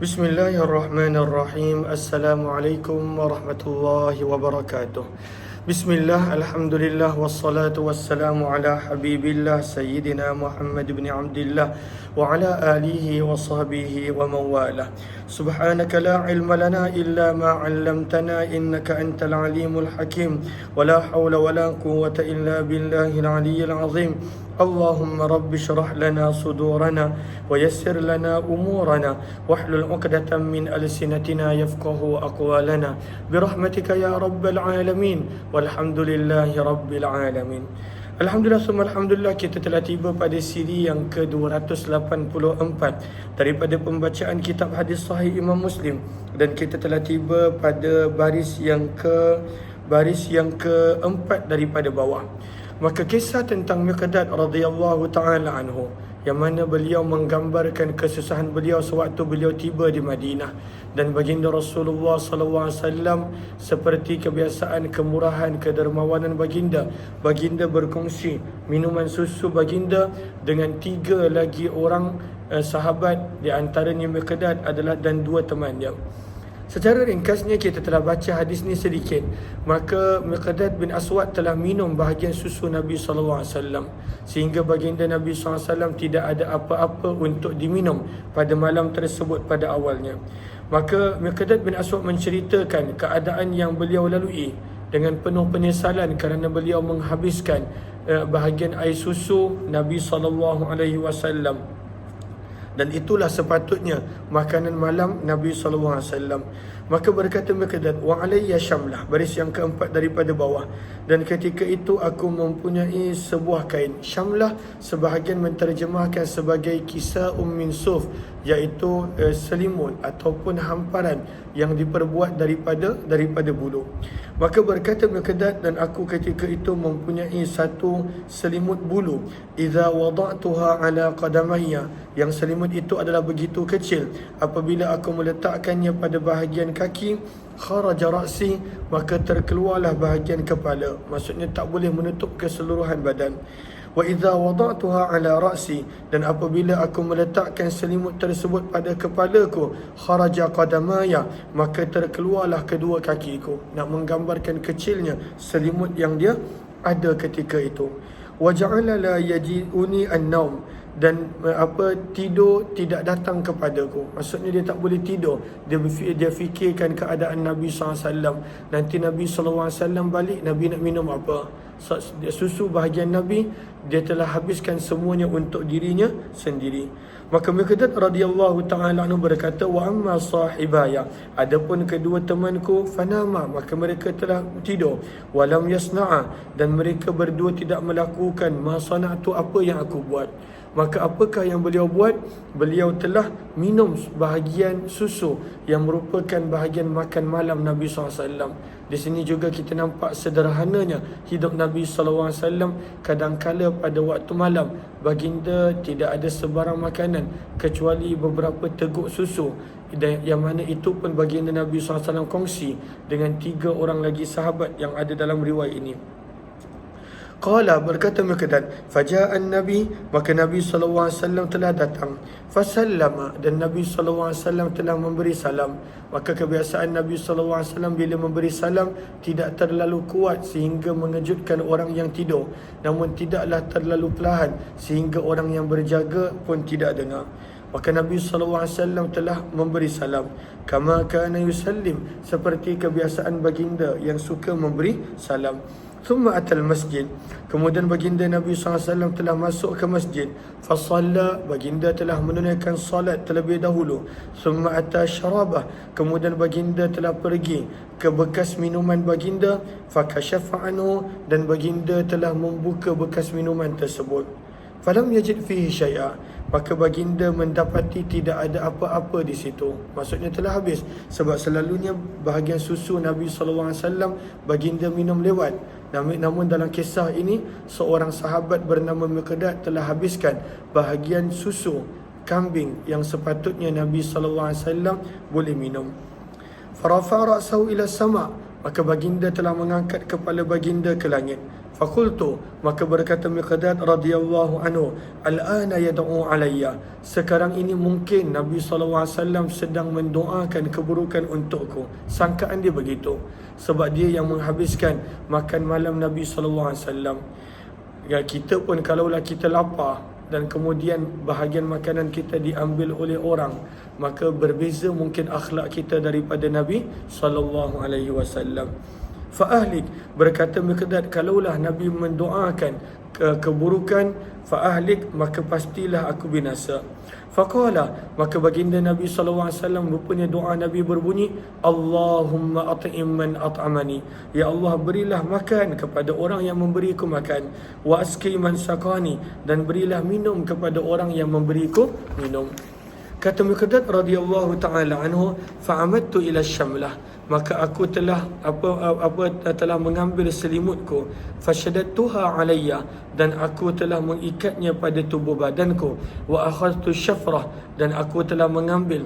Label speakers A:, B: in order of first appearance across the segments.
A: Bismillahirrahmanirrahim. Assalamualaikum warahmatullahi wabarakatuh. Bismillah, alhamdulillah, wassalatu wassalamu ala habibillah Sayyidina Muhammad bin Abdillah wa ala alihi wa sahbihi wa mawalah. Subhanaka la ilma lana illa ma 'allamtana innaka antal alimul hakim. Wa la hawla wa la quwwata illa billahil aliyyil azim. Allahumma rabbi syrah lana sudurana wa yassir lana umurana wahlul 'uqdatam min alsinatina yafqahu aqwalana birahmatika ya rabbal alamin walhamdulillahi rabbil alamin. Alhamdulillah summa alhamdulillah, kita telah tiba pada siri yang ke-284 daripada pembacaan kitab hadis sahih Imam Muslim, dan kita telah tiba pada baris yang keempat daripada bawah. Maka kisah tentang Miqdad radhiyallahu ta'ala anhu, yang mana beliau menggambarkan kesusahan beliau sewaktu beliau tiba di Madinah, dan baginda Rasulullah SAW seperti kebiasaan kemurahan, kedermawanan baginda berkongsi minuman susu baginda dengan 3 lagi orang sahabat, di antaranya Miqdad adalah dan 2 temannya. Secara ringkasnya kita telah baca hadis ni sedikit. Maka Miqdad bin Aswad telah minum bahagian susu Nabi SAW, sehingga baginda Nabi SAW tidak ada apa-apa untuk diminum pada malam tersebut pada awalnya. Maka Miqdad bin Aswad menceritakan keadaan yang beliau lalui dengan penuh penyesalan kerana beliau menghabiskan bahagian air susu Nabi SAW. Dan itulah sepatutnya makanan malam Nabi SAW. Maka berkata Miqdad, wa alayya syamlah, baris yang keempat daripada bawah, dan ketika itu aku mempunyai sebuah kain. Syamlah sebahagian menterjemahkan sebagai kisah min suf, iaitu selimut ataupun hamparan yang diperbuat daripada bulu. Maka berkata Miqdad, dan aku ketika itu mempunyai satu selimut bulu, idza wada'tuha ala qadamayya, yang selimut itu adalah begitu kecil, apabila aku meletakkannya pada bahagian kaki, kharaja ra'si, maka terkeluarlah bahagian kepala. Maksudnya tak boleh menutup keseluruhan badan. Wa idza wada'tuha ala ra'si, dan apabila aku meletakkan selimut tersebut pada kepalaku, kharaja qadamaya, maka terkeluarlah kedua kakiku. Nak menggambarkan kecilnya selimut yang dia ada ketika itu. Wa ja'ala la yaji'uni an-naum, dan tidur tidak datang kepadaku. Maksudnya dia tak boleh tidur. Dia fikirkan keadaan Nabi SAW. Nanti Nabi SAW balik, Nabi nak minum apa? Susu bahagian Nabi dia telah habiskan semuanya untuk dirinya sendiri. Maka Miqdad radhiyallahu ta'ala anhu berkata, wa amma sahibaya, adapun kedua temanku, fanama, maka mereka telah tidur, walam yasna'a, dan mereka berdua tidak melakukan ma sana'tu, apa yang aku buat. Maka apakah yang beliau buat? Beliau telah minum bahagian susu yang merupakan bahagian makan malam Nabi SAW. Di sini juga kita nampak sederhananya hidup Nabi SAW. Kadangkala pada waktu malam, baginda tidak ada sebarang makanan kecuali beberapa teguk susu, dan yang mana itu pun baginda Nabi SAW kongsi dengan 3 orang lagi sahabat yang ada dalam riwayat ini. Qala, berkata Miqdad, faja'an Nabi, maka Nabi SAW telah datang, fasallama, dan Nabi SAW telah memberi salam. Maka kebiasaan Nabi SAW bila memberi salam tidak terlalu kuat sehingga mengejutkan orang yang tidur, namun tidaklah terlalu perlahan sehingga orang yang berjaga pun tidak dengar. Maka Nabi SAW telah memberi salam, kama kana yusallim, seperti kebiasaan baginda yang suka memberi salam. Thumma atal masjid, kemudian baginda Nabi SAW telah masuk ke masjid. Fasalla, baginda telah menunaikan salat terlebih dahulu. Thumma atal syarabah, kemudian baginda telah pergi ke bekas minuman baginda. Fakashafa anhu, dan baginda telah membuka bekas minuman tersebut. Falam yajid fihi syai'a, maka baginda mendapati tidak ada apa-apa di situ. Maksudnya telah habis. Sebab selalunya bahagian susu Nabi SAW baginda minum lewat. Namun dalam kisah ini, seorang sahabat bernama Miqdad telah habiskan bahagian susu kambing yang sepatutnya Nabi SAW boleh minum. Farafa ra'sahu ila sama', Maka baginda telah mengangkat kepala baginda ke langit. Fakultu, maka berkata Miqdad radhiyallahu anhu, al-ana yad'u alayya. Sekarang ini mungkin Nabi SAW sedang mendoakan keburukan untukku. Sangkaan dia begitu. Sebab dia yang menghabiskan makan malam Nabi SAW. Ya, kita pun kalaulah kita lapar dan kemudian bahagian makanan kita diambil oleh orang, maka berbeza mungkin akhlak kita daripada Nabi SAW. Fa'ahlik, berkata Miqdad, kalaulah Nabi mendoakan keburukan, fa'ahlik, maka pastilah aku binasa. Faqala, maka baginda Nabi SAW, rupanya doa Nabi berbunyi, Allahumma at'im man at'amani. Ya Allah, berilah makan kepada orang yang memberiku makan. Wa aski man saqani, dan berilah minum kepada orang yang memberiku minum. Kata Miqdad radhiyallahu ta'ala anhu, fa'amadtu ila syamlah, maka aku telah telah mengambil selimutku, fashadattuha alayya, dan aku telah mengikatnya pada tubuh badanku, wa akhadtu syafrah, dan aku telah mengambil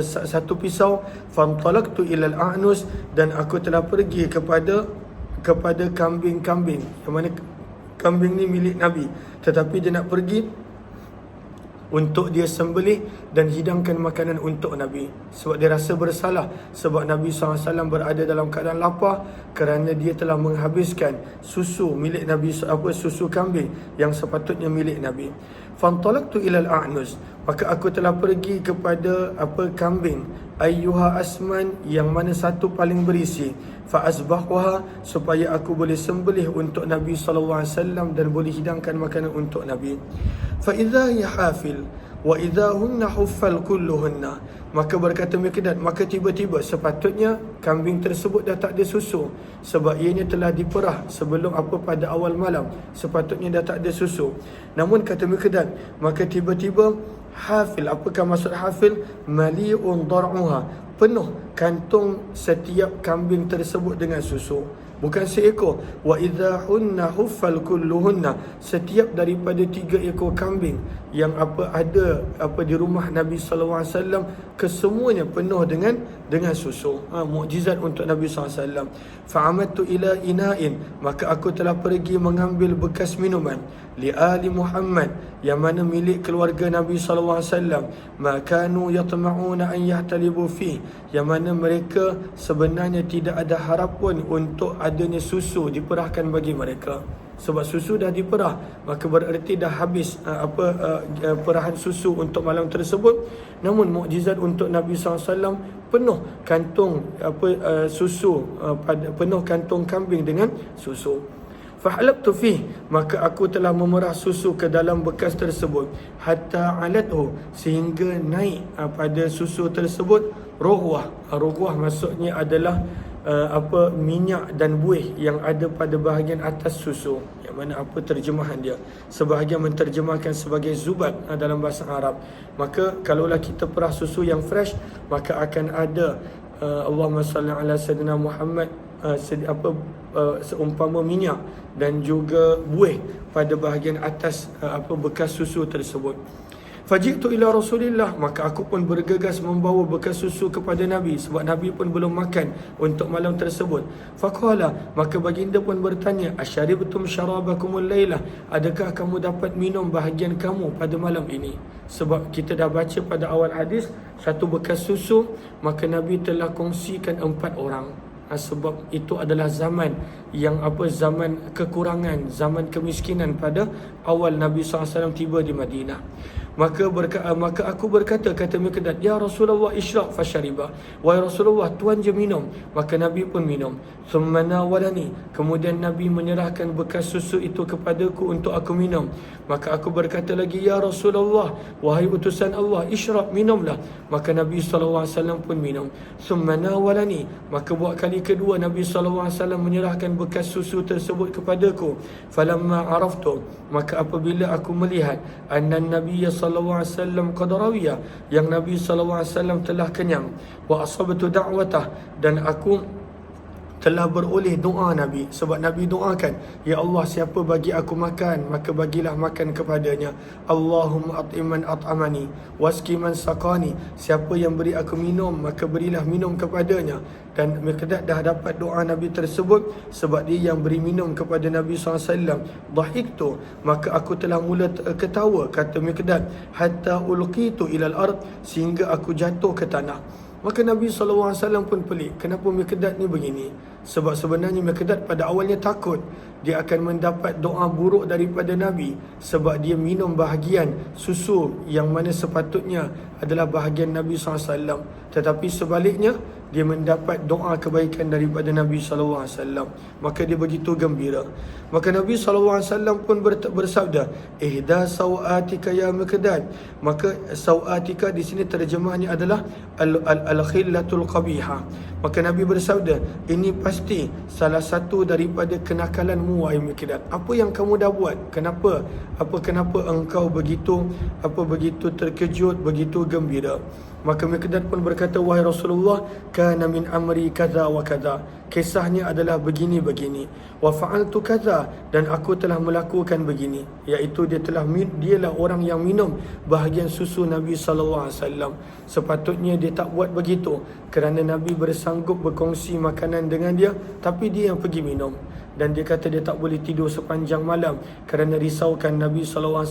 A: satu pisau, fantalaqtu ila al-a'nus, dan aku telah pergi kepada kambing-kambing, yang mana kambing ni milik Nabi, tetapi dia nak pergi untuk dia sembelih dan hidangkan makanan untuk Nabi. Sebab dia rasa bersalah, sebab Nabi SAW berada dalam keadaan lapar kerana dia telah menghabiskan susu milik Nabi, susu kambing yang sepatutnya milik Nabi. Fantalaqtu ila al-a'nus, maka aku telah pergi kepada kambing, ayyuha asman, yang mana satu paling berisi, fa asbahwaha, supaya aku boleh sembelih untuk Nabi SAW dan boleh hidangkan makanan untuk Nabi. Fa idza hiya hafil wa idza hunna huffal kulluhunna, maka berkata Miqdad, maka tiba-tiba sepatutnya kambing tersebut dah tak ada susu, sebab ianya telah diperah sebelum pada awal malam, sepatutnya dah tak ada susu. Namun kata Miqdad, maka tiba-tiba hafil, apakah maksud hafil? Mali'un dar'uha, penuh kantung setiap kambing tersebut dengan susu. Bukan seekor. Wa idza hunna huffal kulluhunna, setiap daripada 3 ekor kambing yang ada di rumah Nabi sallallahu alaihi wasallam, kesemuanya penuh dengan susu. Mukjizat untuk Nabi sallallahu alaihi wasallam. Fa'amadtu ila ina'in, maka aku telah pergi mengambil bekas minuman li ali Muhammad, yang mana milik keluarga Nabi sallallahu alaihi wasallam, ma kanu yatma'una an yahtalibu fi, yang mana mereka sebenarnya tidak ada harapan untuk adanya susu diperahkan bagi mereka. Sebab susu dah diperah, maka bererti dah habis perahan susu untuk malam tersebut. Namun mukjizat untuk Nabi SAW, penuh kantung susu, penuh kantung kambing dengan susu. Fahalabtu fih, maka aku telah memerah susu ke dalam bekas tersebut, hatta alathu, sehingga naik pada susu tersebut rohwah. Rohwah maksudnya adalah minyak dan buih yang ada pada bahagian atas susu, yang mana terjemahan dia. Sebahagian menterjemahkan sebagai zubat dalam bahasa Arab. Maka kalaulah kita perah susu yang fresh, maka akan ada Allahumma salli ala sayyidina Muhammad, seumpama minyak dan juga buih pada bahagian atas bekas susu tersebut. Faji'tu ila Rasulillah, maka aku pun bergegas membawa bekas susu kepada Nabi, sebab Nabi pun belum makan untuk malam tersebut. Faqala, maka baginda pun bertanya, asyaribtum syarabakumul lailah, adakah kamu dapat minum bahagian kamu pada malam ini? Sebab kita dah baca pada awal hadis, satu bekas susu, maka Nabi telah kongsikan 4 orang. Sebab itu adalah zaman yang zaman kekurangan, zaman kemiskinan pada awal Nabi SAW tiba di Madinah. Maka aku berkata, kata Miqdad, ya Rasulullah isyraq fasyariba, wahai Rasulullah, tuan je minum. Maka Nabi pun minum. Thumma nawalani, kemudian Nabi menyerahkan bekas susu itu kepadaku untuk aku minum. Maka aku berkata lagi, ya Rasulullah, wahai utusan Allah, isyraq, minumlah. Maka Nabi SAW pun minum. Thumma nawalani, maka buat kali kedua Nabi SAW menyerahkan bekas susu tersebut kepadaku. Falamma araftu, maka apabila aku melihat anna Nabi SAW qad rawiya, yang Nabi SAW telah kenyang, wa asabtu da'watah, dan aku telah beroleh doa Nabi. Sebab Nabi doakan, ya Allah, siapa bagi aku makan, maka bagilah makan kepadanya. Allahumma at'iman at'amani waski man saqani, siapa yang beri aku minum, maka berilah minum kepadanya. Dan Miqdad dah dapat doa Nabi tersebut sebab dia yang beri minum kepada Nabi SAW. Dhahiktu, maka aku telah mula ketawa, kata Miqdad, hatta ulqitu ilal ard, sehingga aku jatuh ke tanah. Maka Nabi SAW pun pelik, kenapa Miqdad ni begini? Sebab sebenarnya Miqdad pada awalnya takut dia akan mendapat doa buruk daripada Nabi, sebab dia minum bahagian susu yang mana sepatutnya adalah bahagian Nabi SAW. Tetapi sebaliknya, dia mendapat doa kebaikan daripada Nabi SAW. Maka dia begitu gembira. Maka Nabi SAW pun bersabda, ihda sawatika ya Miqdad. Maka sawatika di sini terjemahnya adalah al-khillatul qabihah. Maka Nabi bersabda, ini pasti salah satu daripada kenakalanmu wahai Miqdad. Apa yang kamu dah buat? Kenapa engkau begitu terkejut, begitu gembira? Maka Miqdad pun berkata, wahai Rasulullah, kana min amri kaza wa kaza, kisahnya adalah begini-begini, wa fa'altu kaza, dan aku telah melakukan begini, iaitu dialah orang yang minum bahagian susu Nabi SAW. Sepatutnya dia tak buat begitu, kerana Nabi bersanggup berkongsi makanan dengan dia, tapi dia yang pergi minum. Dan dia kata dia tak boleh tidur sepanjang malam kerana risaukan Nabi SAW.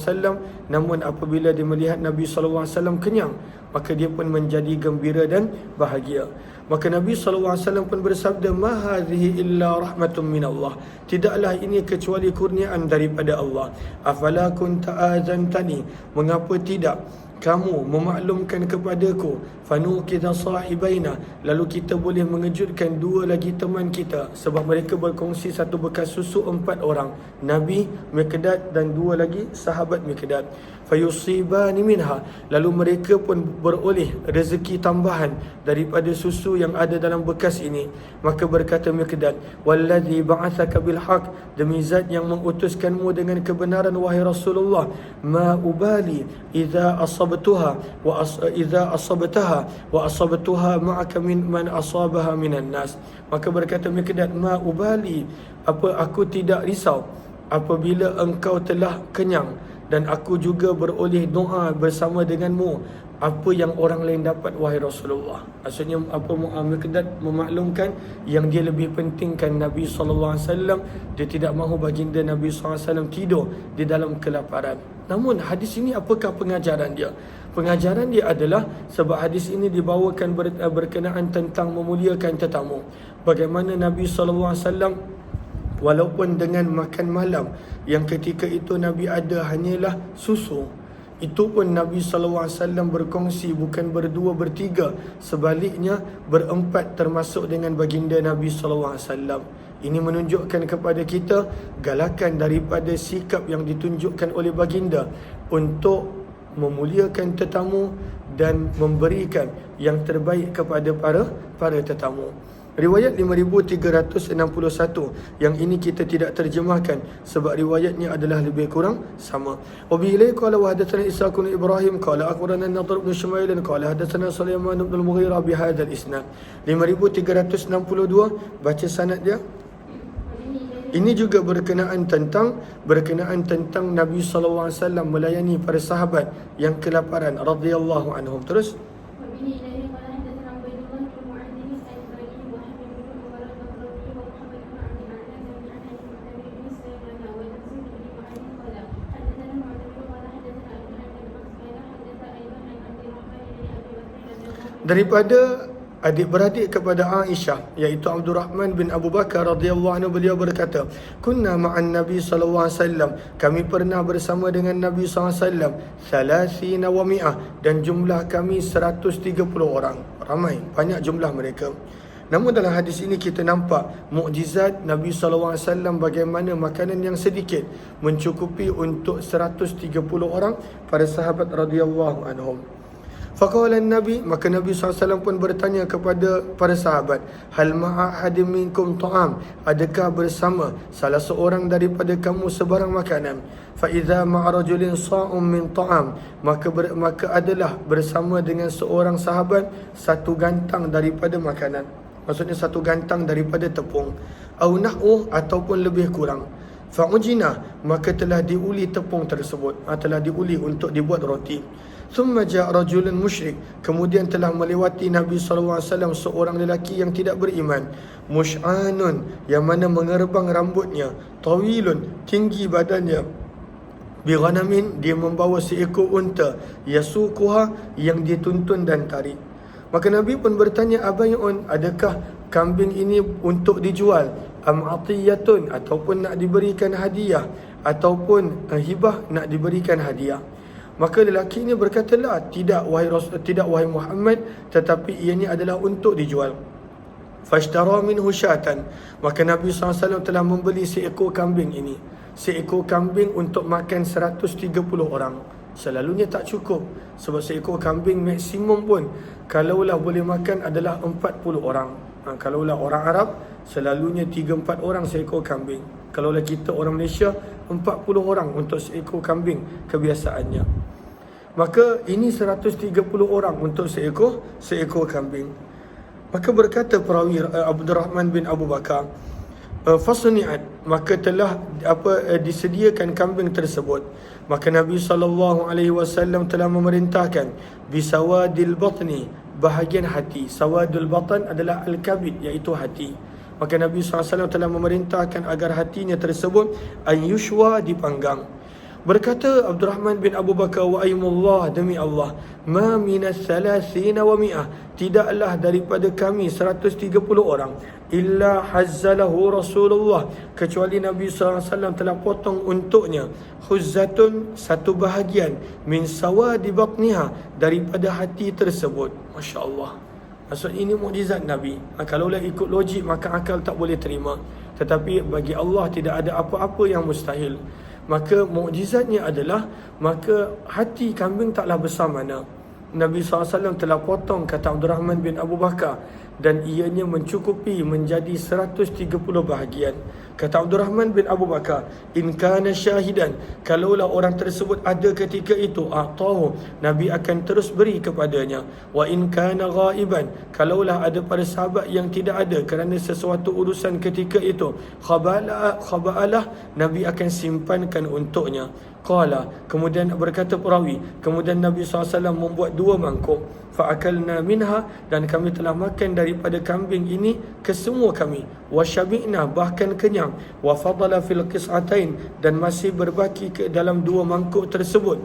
A: Namun apabila dia melihat Nabi SAW kenyang, maka dia pun menjadi gembira dan bahagia. Maka Nabi SAW pun bersabda, ma hadhihi illa rahmatun minallah, tidaklah ini kecuali kurniaan daripada Allah. Afala kunta azantani, mengapa tidak kamu memaklumkan kepadaku, fanuqidha sahibaina, lalu kita boleh mengejutkan dua lagi teman kita, sebab mereka berkongsi satu bekas susu 4 orang, Nabi, Miqdad dan 2 lagi sahabat Miqdad. Fayusibani minha, lalu mereka pun beroleh rezeki tambahan daripada susu yang ada dalam bekas ini. Maka berkata Miqdad, wallazi ba'athaka bilhaq, demi zat yang mengutuskanmu dengan kebenaran wahai Rasulullah, ma ubali idza asabtuha wa asabtuha ma'aka min man asabaha minan nas. Maka berkata Miqdad, ma ubali, aku tidak risau apabila engkau telah kenyang dan aku juga beroleh doa bersama denganmu apa yang orang lain dapat wahai Rasulullah. Maksudnya Miqdad memaklumkan yang dia lebih pentingkan Nabi SAW. Dia tidak mahu baginda Nabi SAW tidur di dalam kelaparan. Namun hadis ini apakah pengajaran dia? Pengajaran dia adalah, sebab hadis ini dibawakan berkenaan tentang memuliakan tetamu. Bagaimana Nabi SAW walaupun dengan makan malam yang ketika itu Nabi ada hanyalah susu, itu pun Nabi SAW berkongsi, bukan berdua bertiga, sebaliknya berempat termasuk dengan baginda Nabi SAW. Ini menunjukkan kepada kita galakan daripada sikap yang ditunjukkan oleh baginda untuk memuliakan tetamu dan memberikan yang terbaik kepada para tetamu. Riwayat 5361 yang ini kita tidak terjemahkan sebab riwayatnya adalah lebih kurang sama. Wa bi ilai qala wa hadatsana Ishaq bin Ibrahim qala akhbarana Nadhr bin Shumail qala hadatsana Sulaiman bin al-Mughirah bi hadzal isnad. 5362 baca sanad dia. Ini juga berkenaan tentang Nabi SAW melayani para sahabat yang kelaparan radhiyallahu anhum. Terus daripada adik-beradik kepada Aisyah, iaitu Abdul Rahman bin Abu Bakar radhiyallahu anhu, beliau berkata, kunna ma'an Nabi sallallahu alaihi wasallam, kami pernah bersama dengan Nabi sallallahu alaihi wasallam 30 wa mi'ah, dan jumlah kami 130 orang. Ramai, banyak jumlah mereka. Namun dalam hadis ini kita nampak mukjizat Nabi sallallahu alaihi wasallam, bagaimana makanan yang sedikit mencukupi untuk 130 orang para sahabat radhiyallahu anhum. Faqala Nabi, maka Nabi SAW pun bertanya kepada para sahabat, hal ma'a hadim minkum ta'am, adakah bersama salah seorang daripada kamu sebarang makanan? Fa idza ma'a rajulin sa'um min ta'am, maka adalah bersama dengan seorang sahabat satu gantang daripada makanan. maksudnya satu gantang daripada tepung, au nahwu ataupun lebih kurang. Fa'ujina, maka telah diuli tepung tersebut, telah diuli untuk dibuat roti. Thumma ja'a rajulun musyrik, kemudian telah melewati Nabi SAW seorang lelaki yang tidak beriman, mush'anun, yang mana mengerbang rambutnya, tawilun, tinggi badannya, bighanamin, dia membawa seekor unta, yasuquha, yang dituntun dan tarik. Maka Nabi pun bertanya, abayun, adakah kambing ini untuk dijual, am atiyatun, ataupun nak diberikan hadiah, ataupun hibah, nak diberikan hadiah. Maka lelaki ini berkata, la, tidak wahai Rasul, tidak wahai Muhammad, tetapi ianya adalah untuk dijual. Fashtara minhu syatan, maka Nabi SAW telah membeli seekor kambing ini. Seekor kambing untuk makan 130 orang. Selalunya tak cukup, sebab seekor kambing maksimum pun kalaulah boleh makan adalah 40 orang. Kalaulah orang Arab, selalunya 3-4 orang seekor kambing. Kalaulah kita orang Malaysia, 40 orang untuk seekor kambing kebiasaannya. Maka ini 130 orang untuk seekor kambing. Maka berkata perawi Abdurrahman bin Abu Bakar, fasni'at, maka telah disediakan kambing tersebut. Maka Nabi SAW telah memerintahkan bisawadil batni, bahagian hati. Sawadul batan adalah al-kabid, iaitu hati. Maka Nabi SAW telah memerintahkan agar hatinya tersebut ayyushwa, dipanggang. Berkata Abdurrahman bin Abu Bakar, wa aymullah, demi Allah, ma minas salasina wa mi'ah, tidaklah daripada kami 130 orang, illa hazzalahu Rasulullah, kecuali Nabi SAW telah potong untuknya huzzatun, satu bahagian, min sawadi batniha, daripada hati tersebut. Masya Allah. Maksud ini mukjizat Nabi. Kalaulah ikut logik maka akal tak boleh terima. Tetapi bagi Allah tidak ada apa-apa yang mustahil. Maka mukjizatnya adalah, maka hati kambing taklah besar mana. Nabi SAW telah potong, kata Abdurrahman bin Abu Bakar, dan ianya mencukupi menjadi 130 bahagian. Kata Abdurrahman bin Abu Bakar, in kana syahidan, kalaulah orang tersebut ada ketika itu, atahu, Nabi akan terus beri kepadanya. Wa in kana ghaiban, kalaulah ada pada sahabat yang tidak ada kerana sesuatu urusan ketika itu, khaba'alah, Nabi akan simpankan untuknya. Qala, kemudian berkata perawi, kemudian Nabi SAW membuat 2 mangkuk. Fa'akalna minha, dan kami telah makan daripada kambing ini kesemua kami. Wa syabi'na, bahkan kenyang. Wa fadala fil qis'atain, dan masih berbaki ke dalam 2 mangkuk tersebut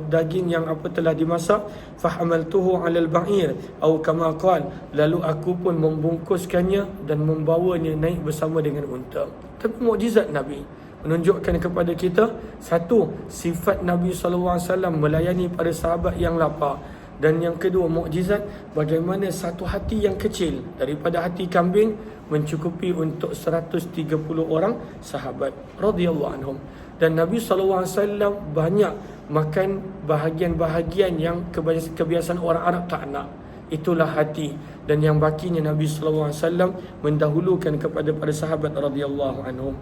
A: daging yang telah dimasak. Fahamaltuhu 'alal ba'ir, atau kama qala, lalu aku pun membungkuskannya dan membawanya naik bersama dengan unta. Tapi mukjizat Nabi menunjukkan kepada kita, satu, sifat Nabi SAW melayani para sahabat yang lapar. Dan yang kedua, mukjizat bagaimana satu hati yang kecil daripada hati kambing mencukupi untuk 130 orang sahabat radhiyallahu anhum. Dan Nabi SAW banyak makan bahagian-bahagian yang kebiasaan orang Arab tak nak. Itulah hati. Dan yang bakinya Nabi SAW mendahulukan kepada para sahabat radhiyallahu anhum.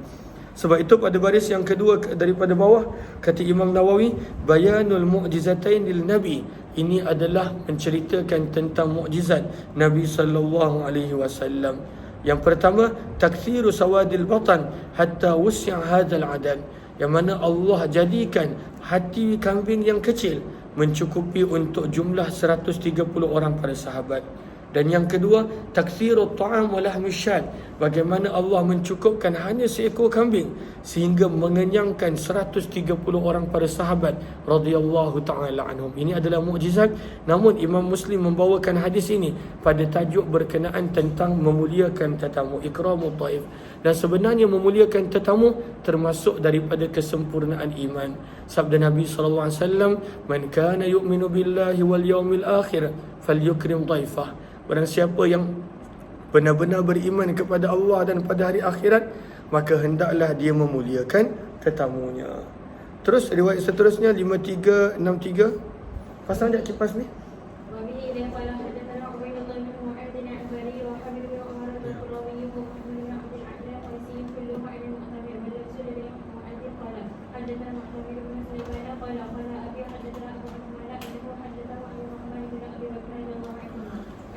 A: Sebab itu pada baris yang kedua daripada bawah, kata Imam Nawawi, bayanul mu'jizatain lil Nabi, ini adalah menceritakan tentang mukjizat Nabi SAW. Yang pertama, takthiru sawadil batan hatta wusya' hadzal adad, yang mana Allah jadikan hati kambing yang kecil mencukupi untuk jumlah 130 orang para sahabat. Dan yang kedua, takthirut ta'am wa lahmi syad, bagaimana Allah mencukupkan hanya seekor kambing sehingga mengenyangkan 130 orang para sahabat radhiyallahu ta'ala anhum. Ini adalah mukjizat. Namun Imam Muslim membawakan hadis ini pada tajuk berkenaan tentang memuliakan tetamu, ikramut dhaif. Dan sebenarnya memuliakan tetamu termasuk daripada kesempurnaan iman. Sabda Nabi SAW, man kana yu'minu billahi wal yawmil akhir falyukrim dhaifah. Barang siapa yang benar-benar beriman kepada Allah dan pada hari akhirat, maka hendaklah dia memuliakan tetamunya. Terus riwayat seterusnya 5363. Pasang tak kipas ni?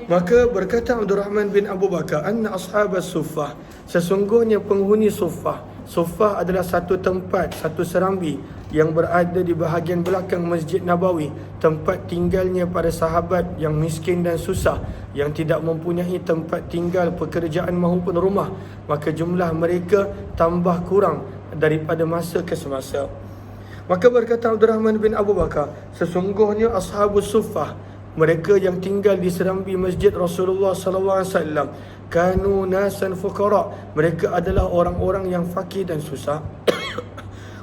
A: Maka berkata Abdul Rahman bin Abu Bakar, anna ashabas suffah, sesungguhnya penghuni suffah. Suffah adalah satu tempat, satu serambi yang berada di bahagian belakang Masjid Nabawi, tempat tinggalnya para sahabat yang miskin dan susah, yang tidak mempunyai tempat tinggal, pekerjaan maupun rumah. Maka jumlah mereka tambah kurang daripada masa ke semasa. Maka berkata Abdul Rahman bin Abu Bakar, sesungguhnya ashabus suffah, mereka yang tinggal di serambi masjid Rasulullah sallallahu alaihi wasallam, kanu nasan fuqara, mereka adalah orang-orang yang fakir dan susah.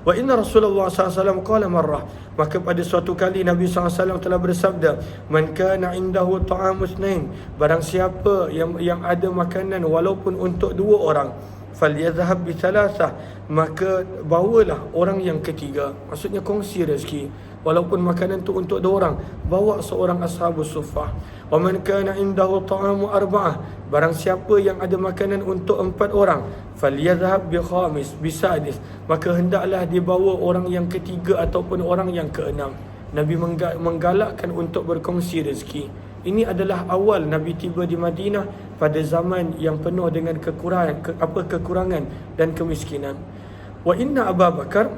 A: Wa inna Rasulullah sallallahu alaihi wasallam qala marrah, maka pada suatu kali Nabi sallallahu alaihi wasallam telah bersabda, man kana indahu ta'amu itsnain, barang siapa yang ada makanan walaupun untuk dua orang, falyadhhab bi thalathah, maka bawalah orang yang ketiga. Maksudnya kongsi rezeki. Walaupun makanan tu untuk dua orang, bawa seorang ashabus suffah. Wa man kana indahu ta'amu arba'ah, barang siapa yang ada makanan untuk 4 orang, falyadhhab bi khamis bi sadis, maka hendaklah dibawa orang yang ketiga ataupun orang yang keenam. Nabi menggalakkan untuk berkongsi rezeki. Ini adalah awal Nabi tiba di Madinah pada zaman yang penuh dengan kekurangan dan kemiskinan. Wa inna Abu Bakar,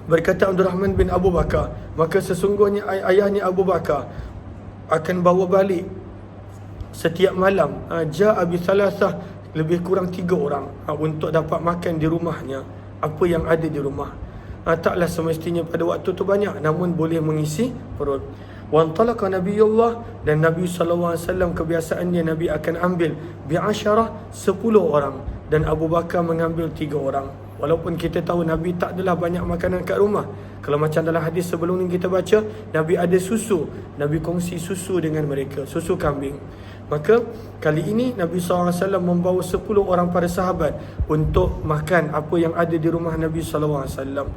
A: berkata Abdul Rahman bin Abu Bakar, maka sesungguhnya ayahnya Abu Bakar akan bawa balik setiap malam ja'a bi thalathah, lebih kurang 3 orang untuk dapat makan di rumahnya apa yang ada di rumah. Taklah semestinya pada waktu tu banyak, namun boleh mengisi perut. Wa antalaqa Nabiullah, dan Nabi sallallahu alaihi wasallam kebiasaannya Nabi akan ambil bi 10 orang, dan Abu Bakar mengambil 3 orang. Walaupun kita tahu Nabi tak adalah banyak makanan kat rumah. Kalau macam dalam hadis sebelum ni kita baca, Nabi ada susu, Nabi kongsi susu dengan mereka, susu kambing. Maka kali ini Nabi SAW membawa 10 orang para sahabat untuk makan apa yang ada di rumah Nabi SAW.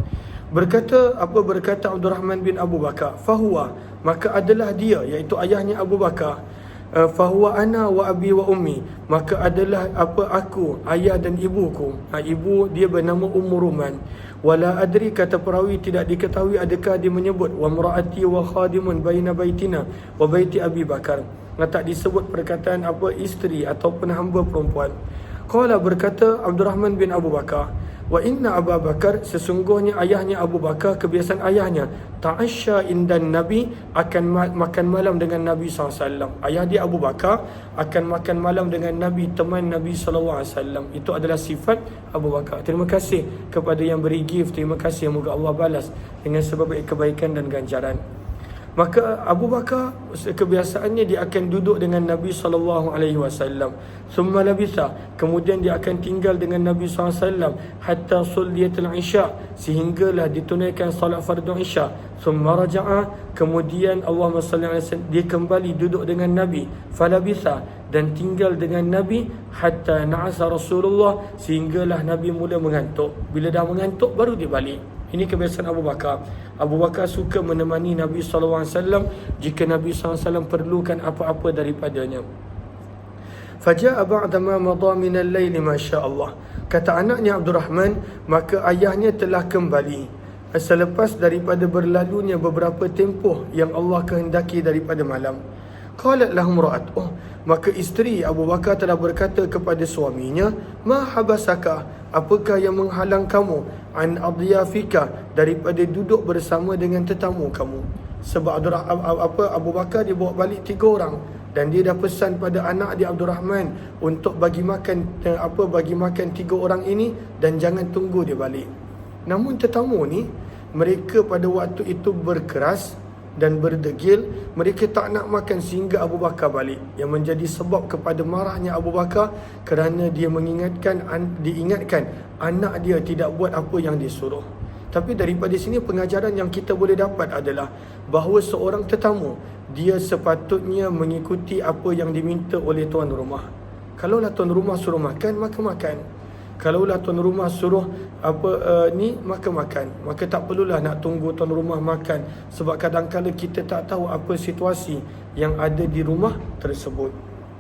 A: Berkata Abdul Rahman bin Abu Bakar, fahuwa, maka adalah dia, iaitu ayahnya Abu Bakar, fahuwa ana wa abi wa ummi, maka adalah aku, ayah dan ibuku. Ibu dia bernama Ummu Ruman. Wala adri, kata perawi tidak diketahui adakah dia menyebut wa mraati wa khadimun baina baitina wa baiti Abi Bakar. Tak disebut perkataan isteri ataupun hamba perempuan. Qala, berkata Abdul Rahman bin Abu Bakar, wa inna Abu Bakar, sesungguhnya ayahnya Abu Bakar, kebiasaan ayahnya ta'asya indan Nabi, akan makan malam dengan Nabi SAW. Ayah dia Abu Bakar akan makan malam dengan Nabi, teman Nabi SAW. Itu adalah sifat Abu Bakar. Terima kasih kepada yang beri gift, terima kasih, moga Allah balas dengan sebaik kebaikan dan ganjaran. Maka Abu Bakar kebiasaannya dia akan duduk dengan Nabi SAW. Thumma labitha, kemudian dia akan tinggal dengan Nabi SAW hatta sulliyatul isya, sehinggalah ditunaikan salat fardu isya. Thumma raja'a, kemudian Allahumma salli alaihi wasallam, dia kembali duduk dengan Nabi. Falabitha, dan tinggal dengan Nabi hatta na'asa Rasulullah, sehinggalah Nabi mula mengantuk. Bila dah mengantuk baru dia balik. Ini kebiasaan Abu Bakar. Abu Bakar suka menemani Nabi SAW jika Nabi SAW perlukan apa-apa daripadanya. Faja'a ba'da ma madha min al-lail, masya-Allah. Kata anaknya Abdul Rahman, maka ayahnya telah kembali selepas daripada berlalunya beberapa tempoh yang Allah kehendaki daripada malam. Qalat lahum ra'at, maka isteri Abu Bakar telah berkata kepada suaminya, ma habasaka, apakah yang menghalang kamu an adiyafika, daripada duduk bersama dengan tetamu kamu. Sebab Abu Bakar dia bawa balik 3 orang, dan dia dah pesan pada anak dia Abdul Rahman untuk bagi makan 3 orang ini, dan jangan tunggu dia balik. Namun tetamu ni, mereka pada waktu itu berkeras dan berdegil, mereka tak nak makan sehingga Abu Bakar balik, yang menjadi sebab kepada marahnya Abu Bakar kerana dia diingatkan anak dia tidak buat apa yang disuruh. Tapi daripada sini pengajaran yang kita boleh dapat adalah bahawa seorang tetamu, dia sepatutnya mengikuti apa yang diminta oleh tuan rumah. Kalaulah tuan rumah suruh makan, maka makan. Kalaulah tuan rumah suruh maka makan. Maka tak perlulah nak tunggu tuan rumah makan, sebab kadang-kadang kita tak tahu apa situasi yang ada di rumah tersebut.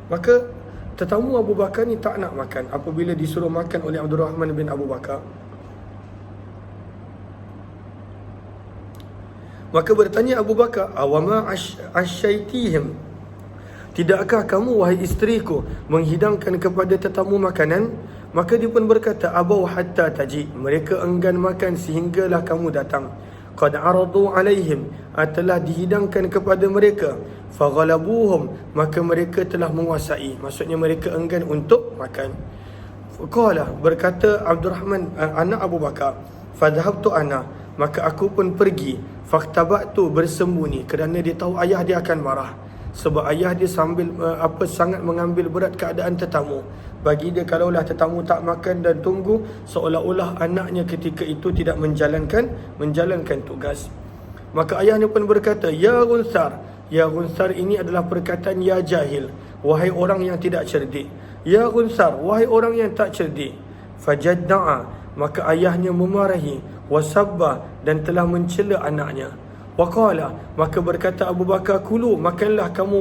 A: Maka tetamu Abu Bakar ni tak nak makan apabila disuruh makan oleh Abdul Rahman bin Abu Bakar. Maka bertanya Abu Bakar, awama asyaitihim, tidakkah kamu wahai isteriku menghidangkan kepada tetamu makanan? Maka dia pun berkata, abau hatta taji, mereka enggan makan sehinggalah kamu datang. Qad aradu alaihim, telah dihidangkan kepada mereka. Faghalabuhum, maka mereka telah menguasai, maksudnya mereka enggan untuk makan. Qala, berkata Abdurrahman anak Abu Bakar, fadhhabtu ana, maka aku pun pergi. Faktabatu, bersembunyi, kerana dia tahu ayah dia akan marah. Sebab ayah dia sangat mengambil berat keadaan tetamu. Bagi dia kalaulah tetamu tak makan dan tunggu, seolah-olah anaknya ketika itu tidak menjalankan tugas. Maka ayahnya pun berkata, ya Gunsar. Ya Gunsar ini adalah perkataan ya jahil, wahai orang yang tidak cerdik. Ya Gunsar, wahai orang yang tak cerdik. Fajadda'a, maka ayahnya memarahi, wasabba, dan telah mencela anaknya. Waqala, maka berkata Abu Bakar, kulu, makanlah kamu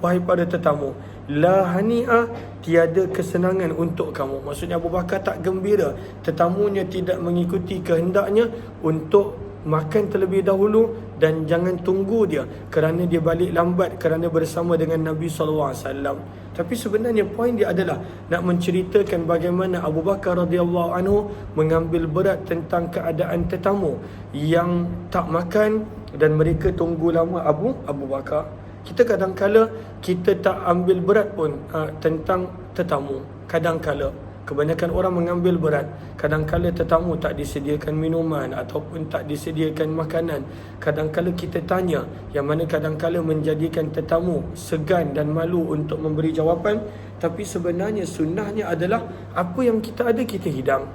A: wahai pada tetamu. La hani'a, tiada kesenangan untuk kamu. Maksudnya Abu Bakar tak gembira tetamunya tidak mengikuti kehendaknya untuk makan terlebih dahulu, dan jangan tunggu dia kerana dia balik lambat kerana bersama dengan Nabi SAW. Tapi sebenarnya poin dia adalah nak menceritakan bagaimana Abu Bakar radhiyallahu anhu mengambil berat tentang keadaan tetamu yang tak makan dan mereka tunggu lama Abu Bakar. Kita kadang-kala kita tak ambil berat pun tentang tetamu. Kadang-kala kebanyakan orang mengambil berat. Kadang-kala tetamu tak disediakan minuman ataupun tak disediakan makanan. Kadang-kala kita tanya, yang mana kadang-kala menjadikan tetamu segan dan malu untuk memberi jawapan. Tapi sebenarnya sunnahnya adalah apa yang kita ada kita hidang.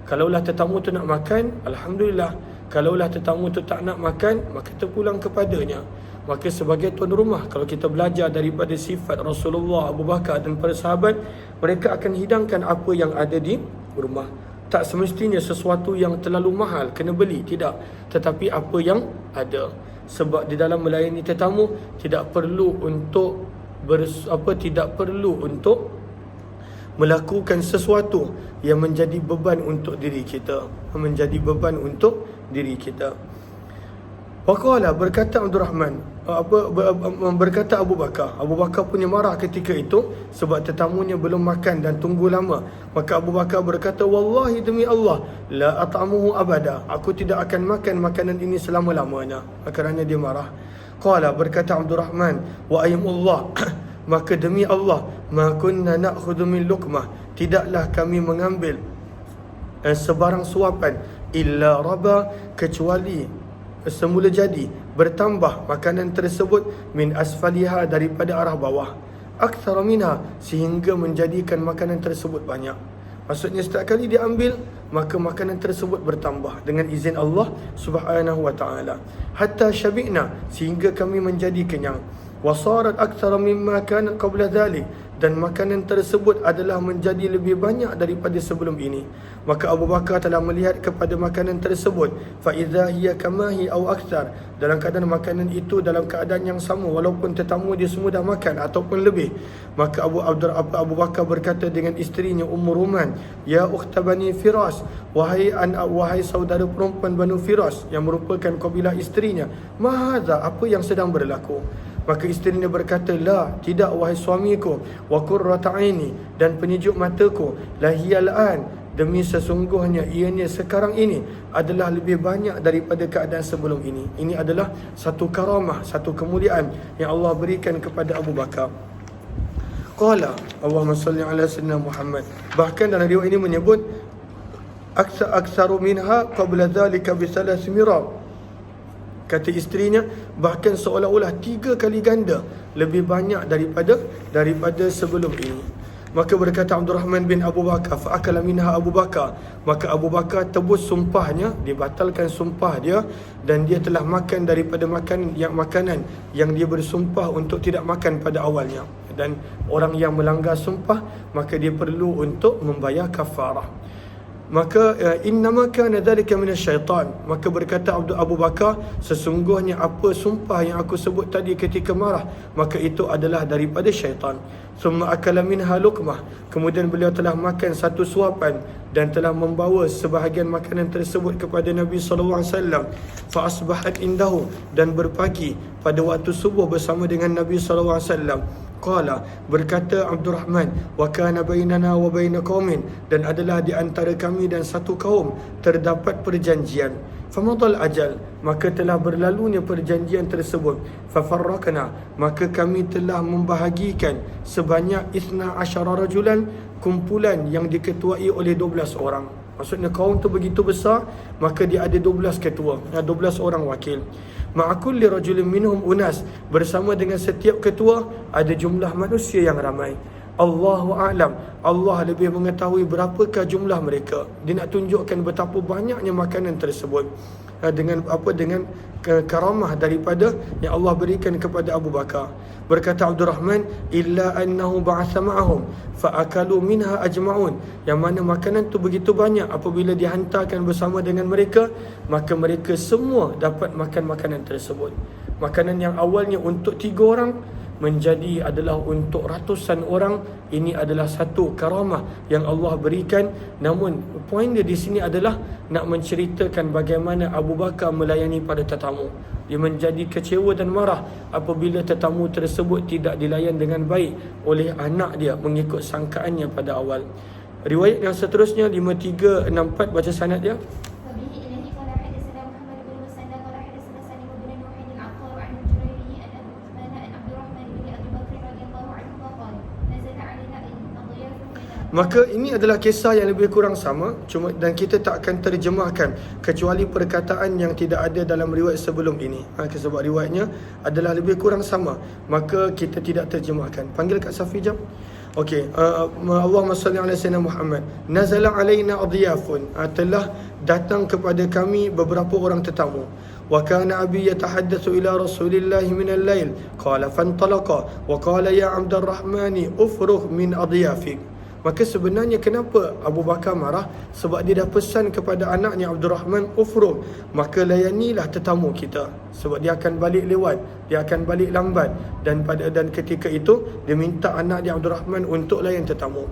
A: Kalaulah tetamu tu nak makan, alhamdulillah. Kalaulah tetamu tu tak nak makan, maka terpulang kepadanya. Maka sebagai tuan rumah, kalau kita belajar daripada sifat Rasulullah, Abu Bakar dan para sahabat, mereka akan hidangkan apa yang ada di rumah. Tak semestinya sesuatu yang terlalu mahal kena beli, tidak. Tetapi apa yang ada. Sebab di dalam melayani tetamu tidak perlu untuk melakukan sesuatu yang menjadi beban untuk diri kita. Waqala, berkata Abdurrahman, berkata Abu Bakar. Abu Bakar punya marah ketika itu sebab tetamunya belum makan dan tunggu lama. Maka Abu Bakar berkata, wallahi demi Allah, la at'amuhu abada, aku tidak akan makan makanan ini selama-lamanya. Kerana dia marah. Qala, berkata Abdurrahman, wa aymullah, maka demi Allah, ma kunna na'khudhu min luqmah, tidaklah kami mengambil sebarang suapan, illa raba, kecuali semula jadi bertambah makanan tersebut, min asfaliha, daripada arah bawah, aktsara minha, sehingga menjadikan makanan tersebut banyak. Maksudnya setiap kali dia ambil, maka makanan tersebut bertambah dengan izin Allah Subhanahu wa taala, hatta syabi'na, sehingga kami menjadi kenyang. Wasarat aktsara mimma kana qabla dhalik, dan makanan tersebut adalah menjadi lebih banyak daripada sebelum ini. Maka Abu Bakar telah melihat kepada makanan tersebut, fa idza hiya kamahi aw aktsar, dalam keadaan makanan itu dalam keadaan yang sama walaupun tetamu dia semua dah makan ataupun lebih. Maka Abu Bakar berkata dengan isterinya Ummu Ruman, ya ukhta Bani Firas, wahai saudara perempuan Banu Firas, yang merupakan kabilah isterinya, ma hadza, apa yang sedang berlaku? Maka isterinya berkata, la, tidak wahai suamiku, wa qurrata aini, dan penyejuk mataku, la hiyal an, demi sesungguhnya ianya sekarang ini adalah lebih banyak daripada keadaan sebelum ini. Ini adalah satu karamah, satu kemuliaan yang Allah berikan kepada Abu Bakar. Qala, Allahumma salli ala sayyidina Muhammad. Bahkan dalam riwayat ini menyebut aktsaru minha qabla dhalika bi thalath mirar. Kata isterinya, bahkan seolah-olah 3 kali ganda lebih banyak daripada sebelum ini. Maka berkata Abdurrahman bin Abu Bakar, fa'akala minha Abu Bakar, maka Abu Bakar tebus sumpahnya, dibatalkan sumpah dia, dan dia telah makan daripada makanan yang dia bersumpah untuk tidak makan pada awalnya. Dan orang yang melanggar sumpah, maka dia perlu untuk membayar kafarah. Maka innama kana dhalika minasyaitan, maka berkata Abu Bakar, sesungguhnya apa sumpah yang aku sebut tadi ketika marah, maka itu adalah daripada syaitan. Summa akala minha luqmah, kemudian beliau telah makan satu suapan dan telah membawa sebahagian makanan tersebut kepada Nabi SAW. Fa asbahat indahu, dan berpagi pada waktu subuh bersama dengan Nabi SAW. Qala, berkata Abdul Rahman, wa kana bainana wa baina qaumin, dan adalah di antara kami dan satu kaum terdapat perjanjian. Famadal ajal, maka telah berlalunya perjanjian tersebut. Fafarraqna, maka kami telah membahagikan sebanyak 12 rajulan, kumpulan yang diketuai oleh 12 orang. Maksudnya kaum tu begitu besar, maka dia ada 12 ketua, 12 orang wakil. Ma'akulli rajulin minhum unas, bersama dengan setiap ketua ada jumlah manusia yang ramai. Allahu a'lam, Allah lebih mengetahui berapakah jumlah mereka. Dia nak tunjukkan betapa banyaknya makanan tersebut, dengan karamah daripada yang Allah berikan kepada Abu Bakar. Berkata Abdul Rahman, illa annahu ba'atha ma'ahum fa'akalu minha ajma'un, yang mana makanan tu begitu banyak, apabila dihantarkan bersama dengan mereka, maka mereka semua dapat makan makanan tersebut. Makanan yang awalnya untuk 3 orang menjadi adalah untuk ratusan orang. Ini adalah satu karamah yang Allah berikan. Namun poin dia di sini adalah nak menceritakan bagaimana Abu Bakar melayani pada tetamu. Dia menjadi kecewa dan marah apabila tetamu tersebut tidak dilayan dengan baik oleh anak dia mengikut sangkaannya pada awal. Riwayat yang seterusnya 5364, baca sanad dia. Maka ini adalah kisah yang lebih kurang sama, cuma dan kita tak akan terjemahkan kecuali perkataan yang tidak ada dalam riwayat sebelum ini. Sebab riwayatnya adalah lebih kurang sama, maka kita tidak terjemahkan. Panggil Kak Safi jap. Okey, Allahumma salli ala sayyidina Muhammad. Nazala alaina adiyafun, telah datang kepada kami beberapa orang tetamu. Wa kana abi yatahaddatsu ila Rasulillah min al-lail, qala fantalaqa wa qala ya Abdul Rahman ufrugh min adiyafik. Maka sebenarnya kenapa Abu Bakar marah? Sebab dia dah pesan kepada anaknya Abdul Rahman, ufrug, maka layanilah tetamu kita, sebab dia akan balik lewat, dia akan balik lambat. Dan ketika itu dia minta anak dia Abdul Rahman untuk layan tetamu.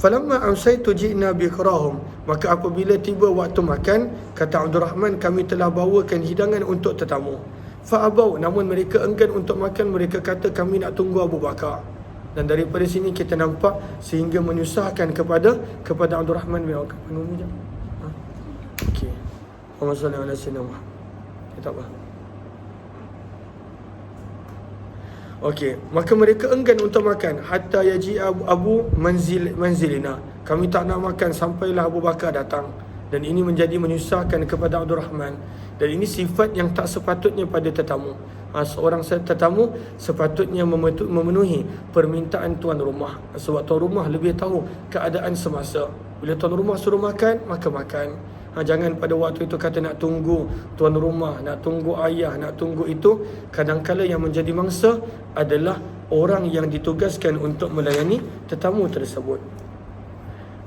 A: Falamma amsaytu ji'na biqrahum, maka apabila tiba waktu makan, kata Abdul Rahman, kami telah bawakan hidangan untuk tetamu. Fa'abau, namun mereka enggan untuk makan. Mereka kata, kami nak tunggu Abu Bakar. Dan daripada sini kita nampak sehingga menyusahkan kepada Abdul Rahman bin Auf. Okey. Allahumma salli ala sayyidina Muhammad. Tak apa. Okey, maka mereka enggan untuk makan hatta yaji Abu manzilina. Kami tak nak makan sampailah Abu Bakar datang. Dan ini menjadi menyusahkan kepada Abdul Rahman. Dan ini sifat yang tak sepatutnya pada tetamu. Seorang tetamu sepatutnya memenuhi permintaan tuan rumah, sebab tuan rumah lebih tahu keadaan semasa. Bila tuan rumah suruh makan, maka makan. Jangan pada waktu itu kata nak tunggu tuan rumah, nak tunggu ayah, nak tunggu itu. Kadang-kala yang menjadi mangsa adalah orang yang ditugaskan untuk melayani tetamu tersebut.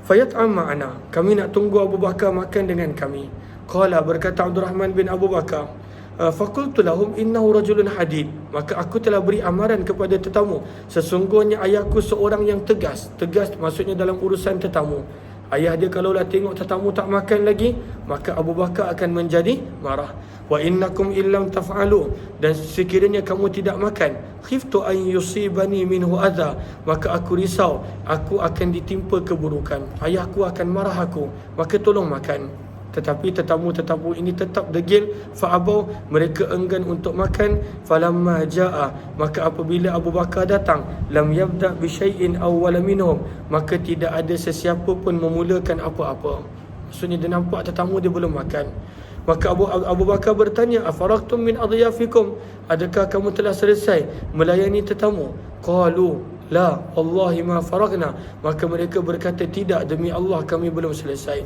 A: Fayat'am ma'ana, kami nak tunggu Abu Bakar makan dengan kami. Qala, berkata Abdul Rahman bin Abu Bakar, faqultu lahum innahu rajulun hadid, maka aku telah beri amaran kepada tetamu, sesungguhnya ayahku seorang yang tegas maksudnya dalam urusan tetamu. Ayah dia kalaulah tengok tetamu tak makan lagi, maka Abu Bakar akan menjadi marah. Wa innakum illam taf'alu, dan sekiranya kamu tidak makan, khiftu an yusibani minhu adha, maka aku risau aku akan ditimpa keburukan, ayahku akan marah aku, maka tolong makan. Tetapi tetamu-tetamu ini tetap degil. Fa'abau, mereka enggan untuk makan. Falamma ja'a, maka apabila Abu Bakar datang, lam yabda' bi syai'in awwala minhum, maka tidak ada sesiapa pun memulakan apa-apa. Maksudnya dia nampak tetamu dia belum makan. Maka Abu Bakar bertanya, afaraqtum min adyafikum, adakah kamu telah selesai melayani tetamu? Qalu la wallahi ma faragna, maka mereka berkata, tidak, demi Allah kami belum selesai.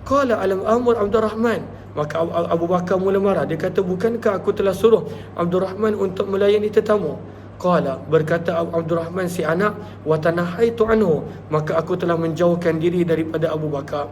A: Qala alam amur Abdul Rahman, maka Abu Bakar mula marah. Dia kata, bukankah aku telah suruh Abdul Rahman untuk melayani tetamu? Qala, berkata Abdul Rahman si anak, wa tanahaitu anhu, maka aku telah menjauhkan diri daripada Abu Bakar.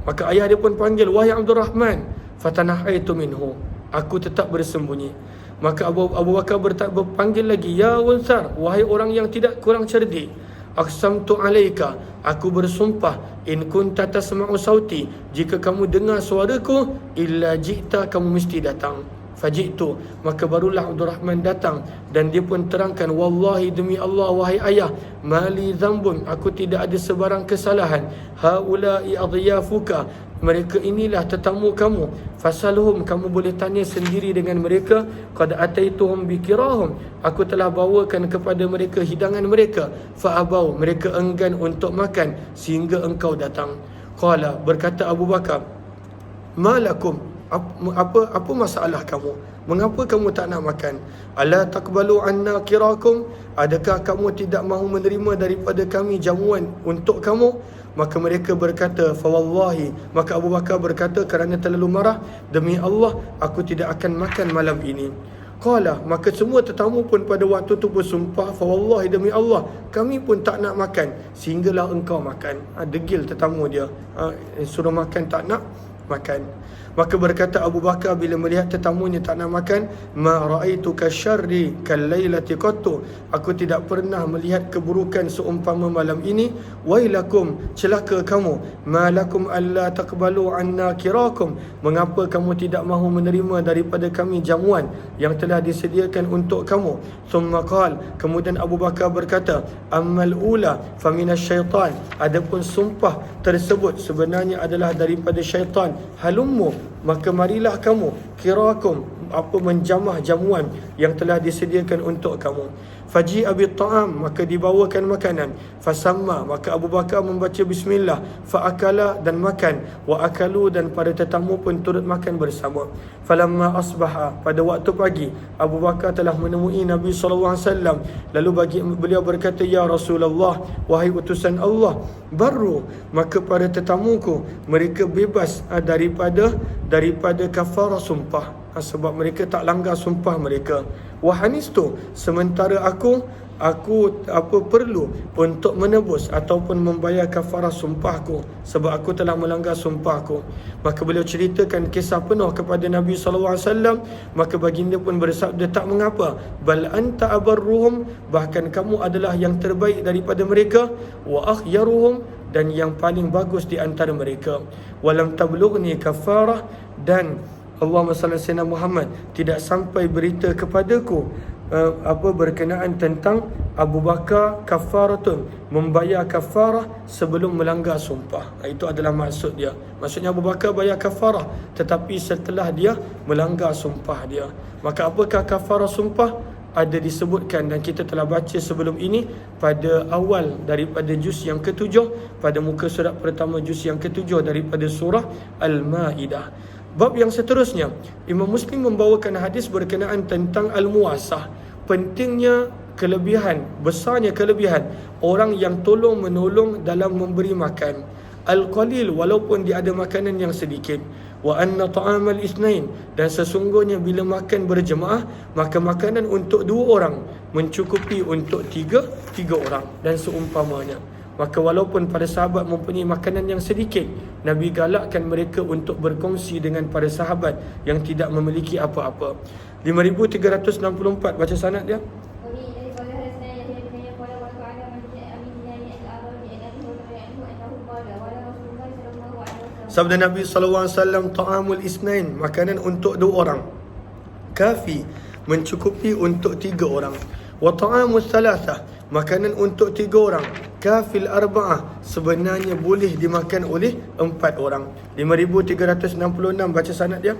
A: Maka ayah dia pun panggil, wahai Abdul Rahman, fatanahaitu minhu, aku tetap bersembunyi. Maka Abu Bakar berpanggil lagi, ya Unsar, wahai orang yang tidak kurang cerdik, aqsamtu alaika, aku bersumpah, in kunta tasma'u sauti, jika kamu dengar suaraku, illa ji'ta, kamu mesti datang. Fajitu, maka barulah Abdul Rahman datang dan dia pun terangkan, wallahi demi Allah wahai ayah, mali dzambun, aku tidak ada sebarang kesalahan. Haula'i adyafuka, mereka inilah tetamu kamu. Fasalhum, kamu boleh tanya sendiri dengan mereka. Qad ataituhum bikirahum, aku telah bawakan kepada mereka hidangan mereka. Fa'abau, mereka enggan untuk makan sehingga engkau datang. Qala, berkata Abu Bakar, malakum, apa masalah kamu? Mengapa kamu tak nak makan? Ala taqbalu anna kirakum, adakah kamu tidak mahu menerima daripada kami jamuan untuk kamu? Maka mereka berkata, fawallahi, maka Abu Bakar berkata kerana terlalu marah, demi Allah aku tidak akan makan malam ini. Qala, maka semua tetamu pun pada waktu itu bersumpah, fawallahi, demi Allah kami pun tak nak makan sehinggalah engkau makan. Degil tetamu dia, suruh makan tak nak makan. Maka berkata Abu Bakar bila melihat tetamunya tak nak makan, ma raaitu kasyarri kalailati qattu, aku tidak pernah melihat keburukan seumpama malam ini. Wailakum, celaka kamu, ma lakum alla taqbalu anna kirakum, mengapa kamu tidak mahu menerima daripada kami jamuan yang telah disediakan untuk kamu. Thumma qala, kemudian Abu Bakar berkata, ammal ula faminasyaitan, adapun sumpah tersebut sebenarnya adalah daripada syaitan. Halummu, maka marilah kamu, kirakum, menjamah jamuan yang telah disediakan untuk kamu. Faji'a bit-ta'am, maka dibawakan makanan. Fasamma, maka Abu Bakar membaca bismillah. Fa'akala, dan makan. Wa akalu, dan para tetamu pun turut makan bersama. Falamma asbaha, pada waktu pagi, Abu Bakar telah menemui Nabi SAW. Lalu beliau berkata, ya Rasulullah, wahai utusan Allah, baru, maka para tetamuku mereka bebas daripada kafarah sumpah, sebab mereka tak langgar sumpah mereka. Wahanistu, sementara aku perlu untuk menebus ataupun membayar kafarah sumpahku, sebab aku telah melanggar sumpahku. Maka beliau ceritakan kisah penuh kepada Nabi SAW. Maka baginda pun bersabda, tak mengapa, bal anta abarruhum, bahkan kamu adalah yang terbaik daripada mereka, wa akhyaruhum, dan yang paling bagus di antara mereka. Walam tablughni kafarah, dan Allahumma salli ala sayyidina Muhammad, tidak sampai berita kepadaku berkenaan tentang Abu Bakar kafaratun, membayar kafarah sebelum melanggar sumpah. Itu adalah maksud dia. Maksudnya Abu Bakar bayar kafarah tetapi setelah dia melanggar sumpah dia. Maka apakah kafarah sumpah? Ada disebutkan dan kita telah baca sebelum ini pada awal daripada juz yang ke-7, pada muka surat pertama juz yang ke-7 daripada surah Al-Ma'idah. Bab yang seterusnya, Imam Muslim membawakan hadis berkenaan tentang al-muasah. Pentingnya kelebihan, besarnya kelebihan orang yang tolong menolong dalam memberi makan. Al-qalil, walaupun dia ada makanan yang sedikit. Wa anna ta'amal isnain, dan sesungguhnya bila makan berjemaah, maka makanan untuk 2 orang mencukupi untuk 3 orang dan seumpamanya. Maka walaupun para sahabat mempunyai makanan yang sedikit, Nabi galakkan mereka untuk berkongsi dengan para sahabat yang tidak memiliki apa-apa. 5364 baca sanad dia. Sabda Nabi SAW, ta'amul isnain, makanan untuk 2 orang, kafi, mencukupi untuk 3 orang. Wa ta'amul thalathah, makanan untuk 3 orang, kafil arba'ah, sebenarnya boleh dimakan oleh 4 orang. 5366 baca sanad dia.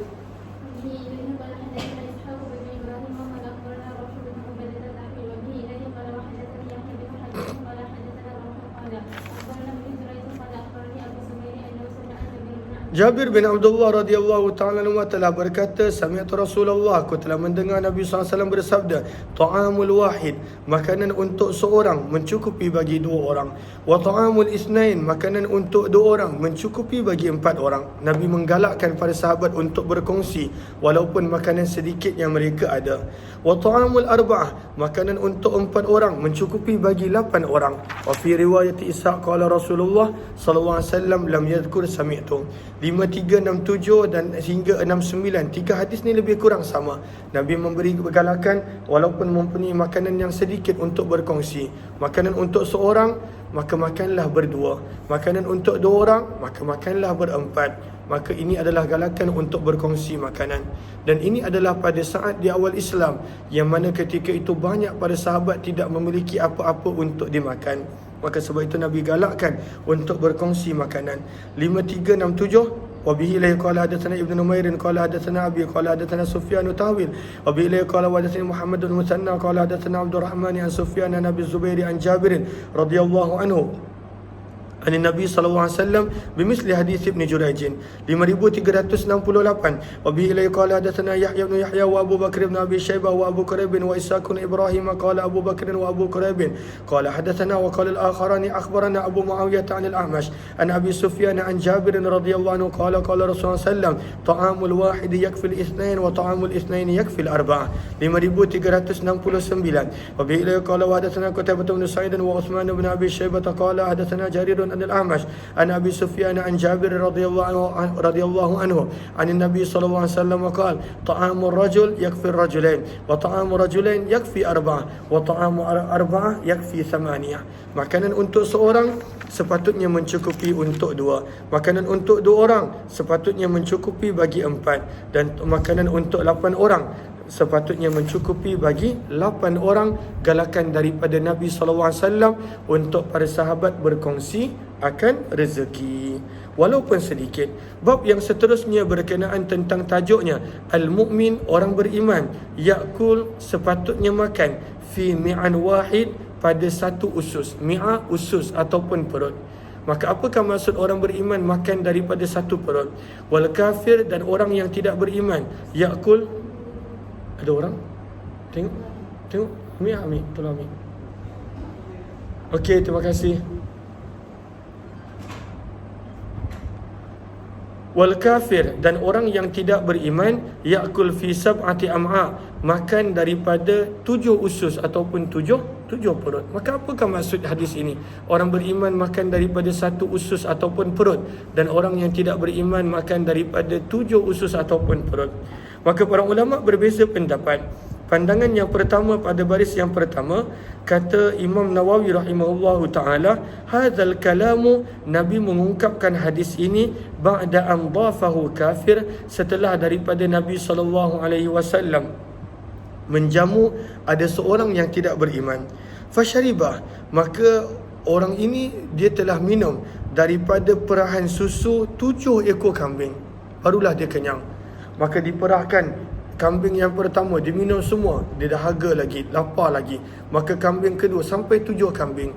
A: Jabir bin Abdullah radhiyallahu ta'ala anhu telah berkata, sami'tu Rasulullah, aku telah mendengar Nabi SAW bersabda, ta'amul wahid, makanan untuk seorang mencukupi bagi 2 orang. Wa ta'amul isnain, makanan untuk 2 orang mencukupi bagi 4 orang. Nabi menggalakkan para sahabat untuk berkongsi walaupun makanan sedikit yang mereka ada. Wa ta'amul arba'ah, makanan untuk 4 orang mencukupi bagi 8 orang. Wa fi riwayat Ishaq qala Rasulullah sallallahu alaihi wasallam lam yadhkur sami'tu. 5367 dan hingga 69. 3 hadis ni lebih kurang sama. Nabi memberi galakan walaupun mempunyai makanan yang sedikit untuk berkongsi. Makanan untuk seorang, maka makanlah berdua. Makanan untuk 2 orang, maka makanlah berempat. Maka ini adalah galakan untuk berkongsi makanan. Dan ini adalah pada saat di awal Islam, yang mana ketika itu banyak para sahabat tidak memiliki apa-apa untuk dimakan. Maka sebab itu Nabi galakkan untuk berkongsi makanan. 5367 wabihi ilaihi qala hadatsana Ibnu Numair qala hadatsana Abi qala hadatsana Sufyan tawil wabihi ilaihi qala hadatsana Muhammad bin Musanna qala hadatsana Abdul Rahman an Sufyan an Abi Zubair an Jabir radhiyallahu anhu عن النبي صلى الله عليه وسلم بمثل حديث ابن جريج 5368 وبه إليه قال حدثنا يحيى بن يحيى وأبو بكر بن أبي شيبة وأبو كريب وإسحاق بن إبراهيم قال أبو بكر وأبو كريب قال حدثنا وقال الآخران أخبرنا أبو معاوية عن الأعمش عن أبي سفيان عن جابر رضي الله عنه قال قال رسول الله صلى الله عليه وسلم طعام الواحد يكفي الاثنين وطعام الاثنين يكفي الأربعة 5369 وبه إليه قال وحدثنا قتيبة بن سعيد وعثمان بن أبي شيبة قال حدثنا جرير عن الأعمش عن أبي سفيان عن جابر رضي الله عنه عن النبي صلى الله عليه وسلم قال طعام الرجل يكفي الرجلين وطعام رجلين يكفي 4 وطعام 4 يكفي 8. Makanan untuk seorang sepatutnya mencukupi untuk 2. Makanan untuk 2 orang sepatutnya mencukupi bagi 4. Dan makanan untuk 8 orang sepatutnya mencukupi bagi 8 orang. Galakan daripada Nabi SAW untuk para sahabat berkongsi akan rezeki walaupun sedikit. Bab yang seterusnya berkenaan tentang tajuknya al-mu'min, orang beriman, yakul sepatutnya makan fi mi'an wahid, pada satu usus. Mi'a usus ataupun perut. Maka apakah maksud orang beriman makan daripada satu perut? Wal kafir, dan orang yang tidak beriman, yakul. Ada orang? Tengok. Ambil. Tolong ambil. Okey, terima kasih. Wal kafir, dan orang yang tidak beriman, yakul fi sab'ati am'a, makan daripada 7 usus ataupun 7 perut. Maka apakah maksud hadis ini? Orang beriman makan daripada 1 usus ataupun perut, dan orang yang tidak beriman makan daripada 7 usus ataupun perut. Maka para ulama berbeza pendapat. Pandangan yang pertama, pada baris yang pertama, kata Imam Nawawi rahimahullahu ta'ala, hadzal kalamu, Nabi mengungkapkan hadis ini ba'da an dhafahu kafir, setelah daripada Nabi SAW menjamu ada seorang yang tidak beriman. Fasyaribah, maka orang ini dia telah minum daripada perahan susu 7 ekor kambing, barulah dia kenyang. Maka diperahkan kambing yang pertama, dia minum semua, dia dahaga lagi, lapar lagi. Maka kambing kedua, sampai 7 kambing.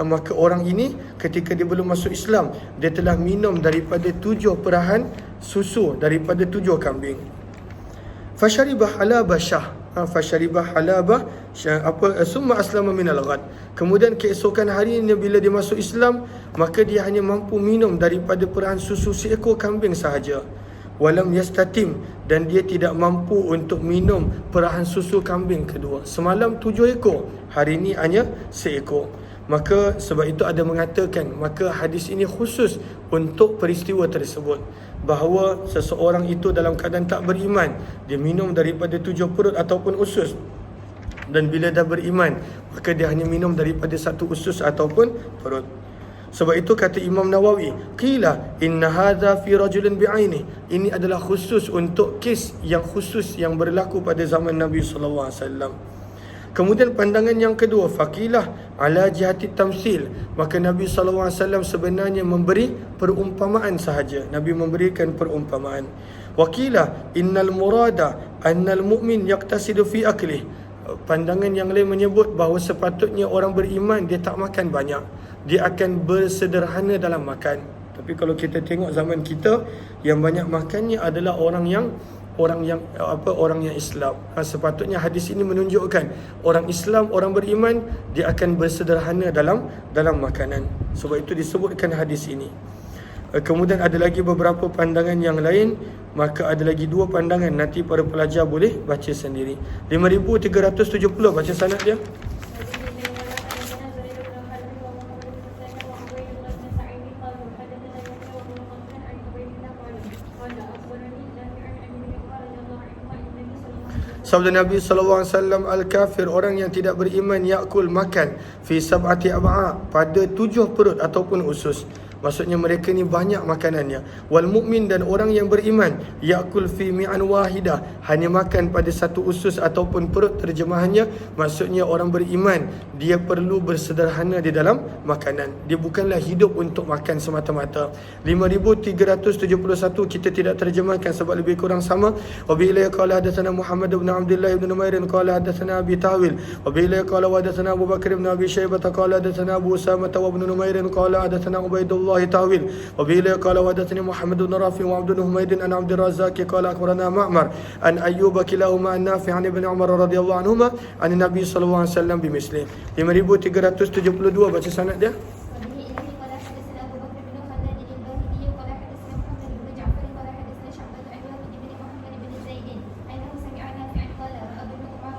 A: Maka orang ini ketika dia belum masuk Islam, dia telah minum daripada 7 perahan susu daripada 7 kambing. Fasyaribah halaba syah, fasyaribah halaba summa aslama minal ghad. Kemudian keesokan harinya bila dia masuk Islam, maka dia hanya mampu minum daripada perahan susu seekor kambing sahaja. Walam yastatim, dan dia tidak mampu untuk minum perahan susu kambing kedua. Semalam 7 ekor, hari ini hanya seekor. Maka sebab itu ada mengatakan, maka hadis ini khusus untuk peristiwa tersebut, bahawa seseorang itu dalam keadaan tak beriman, dia minum daripada 7 perut ataupun usus. Dan bila dah beriman, maka dia hanya minum daripada 1 usus ataupun perut. Sebab itu kata Imam Nawawi, qila inna hadza fi rajulin bi'aini, ini adalah khusus untuk kes yang khusus yang berlaku pada zaman Nabi sallallahu alaihi wasallam. Kemudian pandangan yang kedua, faqilah ala jihati tamsil, maka Nabi sallallahu alaihi wasallam sebenarnya memberi perumpamaan sahaja. Nabi memberikan perumpamaan. Waqilah innal murada annal mu'min yaqtasidu fi aklih, pandangan yang lain menyebut bahawa sepatutnya orang beriman dia tak makan banyak, dia akan bersederhana dalam makan. Tapi kalau kita tengok zaman kita, yang banyak makannya adalah orang yang Islam. Sepatutnya hadis ini menunjukkan orang Islam, orang beriman, dia akan bersederhana dalam makanan. Sebab itu disebutkan hadis ini. Kemudian ada lagi beberapa pandangan yang lain. Maka ada lagi 2 pandangan, nanti para pelajar boleh baca sendiri. 5370 baca sanad dia. Sabda Nabi SAW, al-kafir, orang yang tidak beriman, yakul, makan, fi sab'ati ab'a, pada 7 perut ataupun usus. Maksudnya mereka ni banyak makanannya. Wal mukmin, dan orang yang beriman, yakul fi mi'an wahidah, hanya makan pada satu usus ataupun perut. Terjemahannya, maksudnya orang beriman, dia perlu bersederhana di dalam makanan. Dia bukanlah hidup untuk makan semata-mata. 5371 kita tidak terjemahkan sebab lebih kurang sama. Wa bi ilayhi qala hadatsana Muhammad bin Abdullah bin Numair qala hadatsana Abi Tawil. Wa bi ilayhi qala hadatsana Abu Bakar bin Abi Syaibah qala hadatsana Abu Usamah wa ibn Numair qala hadatsana Ubaidullah تاويل وبه قال وحدثني محمد بن رافع وعبد بن حميد عن عبد الرزاق قال اخبرنا معمر عن ايوب كلاهما عن نافع عن ابن عمر رضي الله عنهما عن النبي صلى الله عليه وسلم بمثله. 5372 baca sanad dia.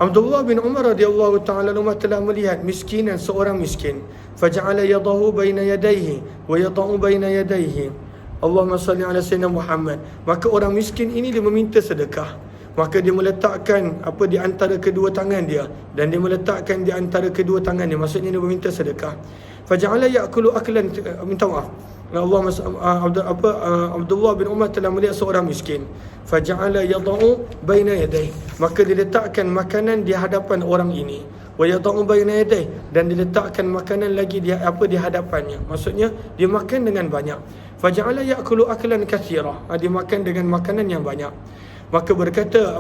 A: Abdullah bin Umar radhiyallahu ta'ala anhu telah melihat miskinan, seorang miskin. Faja'ala yadahu baina yadayhi wa yata'u baina yadayhi. Allahumma salli ala sayyidina Muhammad. Maka orang miskin ini dia meminta sedekah. Maka dia meletakkan di antara kedua tangan dia, dan dia meletakkan di antara kedua tangan dia. Maksudnya dia meminta sedekah. Faja'ala ya'kulu aklan, minta maaf. Abdullah bin Umar telah melihat seorang miskin. Faja'ala yada'u baina yadayhi, maka dia letakkan makanan di hadapan orang ini. Wa yada'u baina yadayhi, dan dia letakkan makanan lagi di hadapannya. Maksudnya dia makan dengan banyak. Faja'ala ya'kulu aklan katsira, dia makan dengan makanan yang banyak. Maka berkata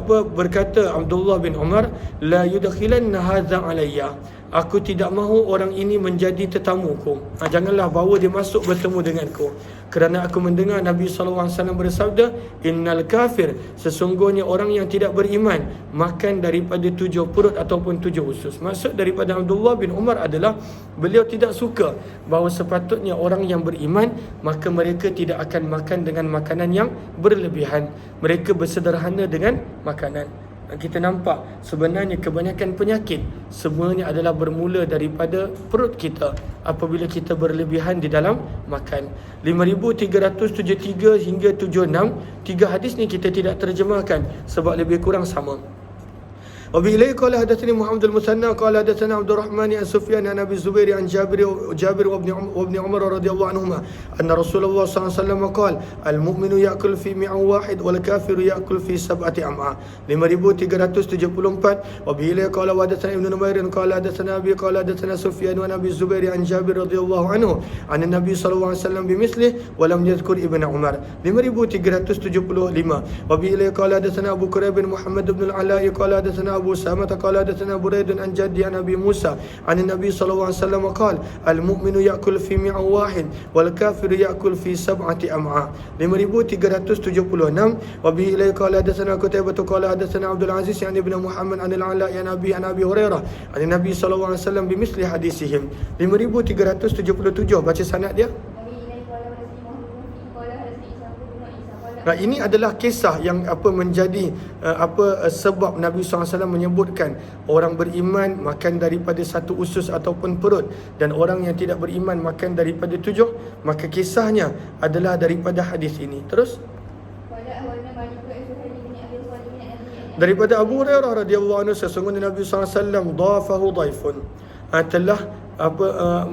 A: Abdullah bin Umar, la yudkhilanna hadza alayya, aku tidak mahu orang ini menjadi tetamuku. Janganlah bawa dia masuk bertemu denganku. Kerana aku mendengar Nabi SAW bersabda, innal kafir, sesungguhnya orang yang tidak beriman makan daripada 7 perut ataupun 7 usus. Maksud daripada Abdullah bin Umar adalah beliau tidak suka bahawa sepatutnya orang yang beriman, maka mereka tidak akan makan dengan makanan yang berlebihan. Mereka bersederhana dengan makanan. Kita nampak sebenarnya kebanyakan penyakit semuanya adalah bermula daripada perut kita apabila kita berlebihan di dalam makan. 5373 hingga 76, 3 hadis ni kita tidak terjemahkan sebab lebih kurang sama. وبإليه قال حدثني محمد المثنى قال حدثنا عبد الرحمن عن سفيان عن أبي الزبير عن جابر وابن عمر رضي الله عنهما أن رسول الله صلى الله عليه وسلم قال المؤمن يأكل في مع واحد والكافر يأكل في 7 أمعاء. 5374. وبإليه قال حدثنا ابن نمير قال حدثنا أبي قال حدثنا سفيان عن أبي الزبير عن جابر رضي الله عنه عن النبي صلى الله عليه وسلم بمثله ولم يذكر ابن عمر. 5375. وبإليه قال حدثنا أبو كريب محمد بن العلاء قال حدثنا أبو سامة قال حدثنا بريد عن جدي عن أبي موسى عن النبي صلى الله عليه وسلم قال المؤمن يأكل في مع واحد والكافر يأكل في 7 أمعاء. 5376. وبه إليه قال حدثنا قتيبة قال حدثنا عبد العزيز عن ابن محمد عن العلاء عن أبي هريرة عن النبي صلى الله عليه وسلم بمثل حديثهم. 5377 baca sanad dia. Nah, ini adalah kisah yang menjadi sebab Nabi SAW menyebutkan orang beriman makan daripada 1 usus ataupun perut, dan orang yang tidak beriman makan daripada 7. Maka kisahnya adalah daripada hadis ini. Terus daripada Abu Hurairah radhiyallahu anhu, sesungguhnya Nabi SAW dhafahu dhaifun, telah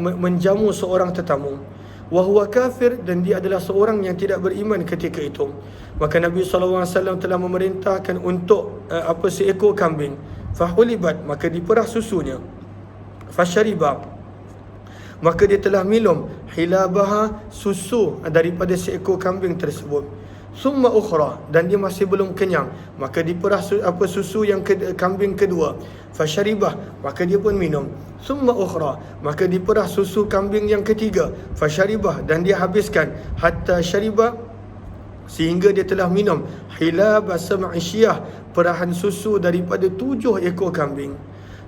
A: menjamu seorang tetamu. Wahuwa kafir, dan dia adalah seorang yang tidak beriman ketika itu. Maka Nabi SAW telah memerintahkan untuk seekor kambing. Fahulibat, maka diperah susunya. Fashariba, maka dia telah minum hilabaha, susu daripada seekor kambing tersebut. Summa ukhra, dan dia masih belum kenyang, maka diperah susu yang kambing kedua. Fasharibah, maka dia pun minum. Summa ukhra, maka diperah susu kambing yang ketiga. Fasharibah, dan dia habiskan. Hatta syaribah, sehingga dia telah minum hilab sab'i syiyah, perahan susu daripada 7 ekor kambing.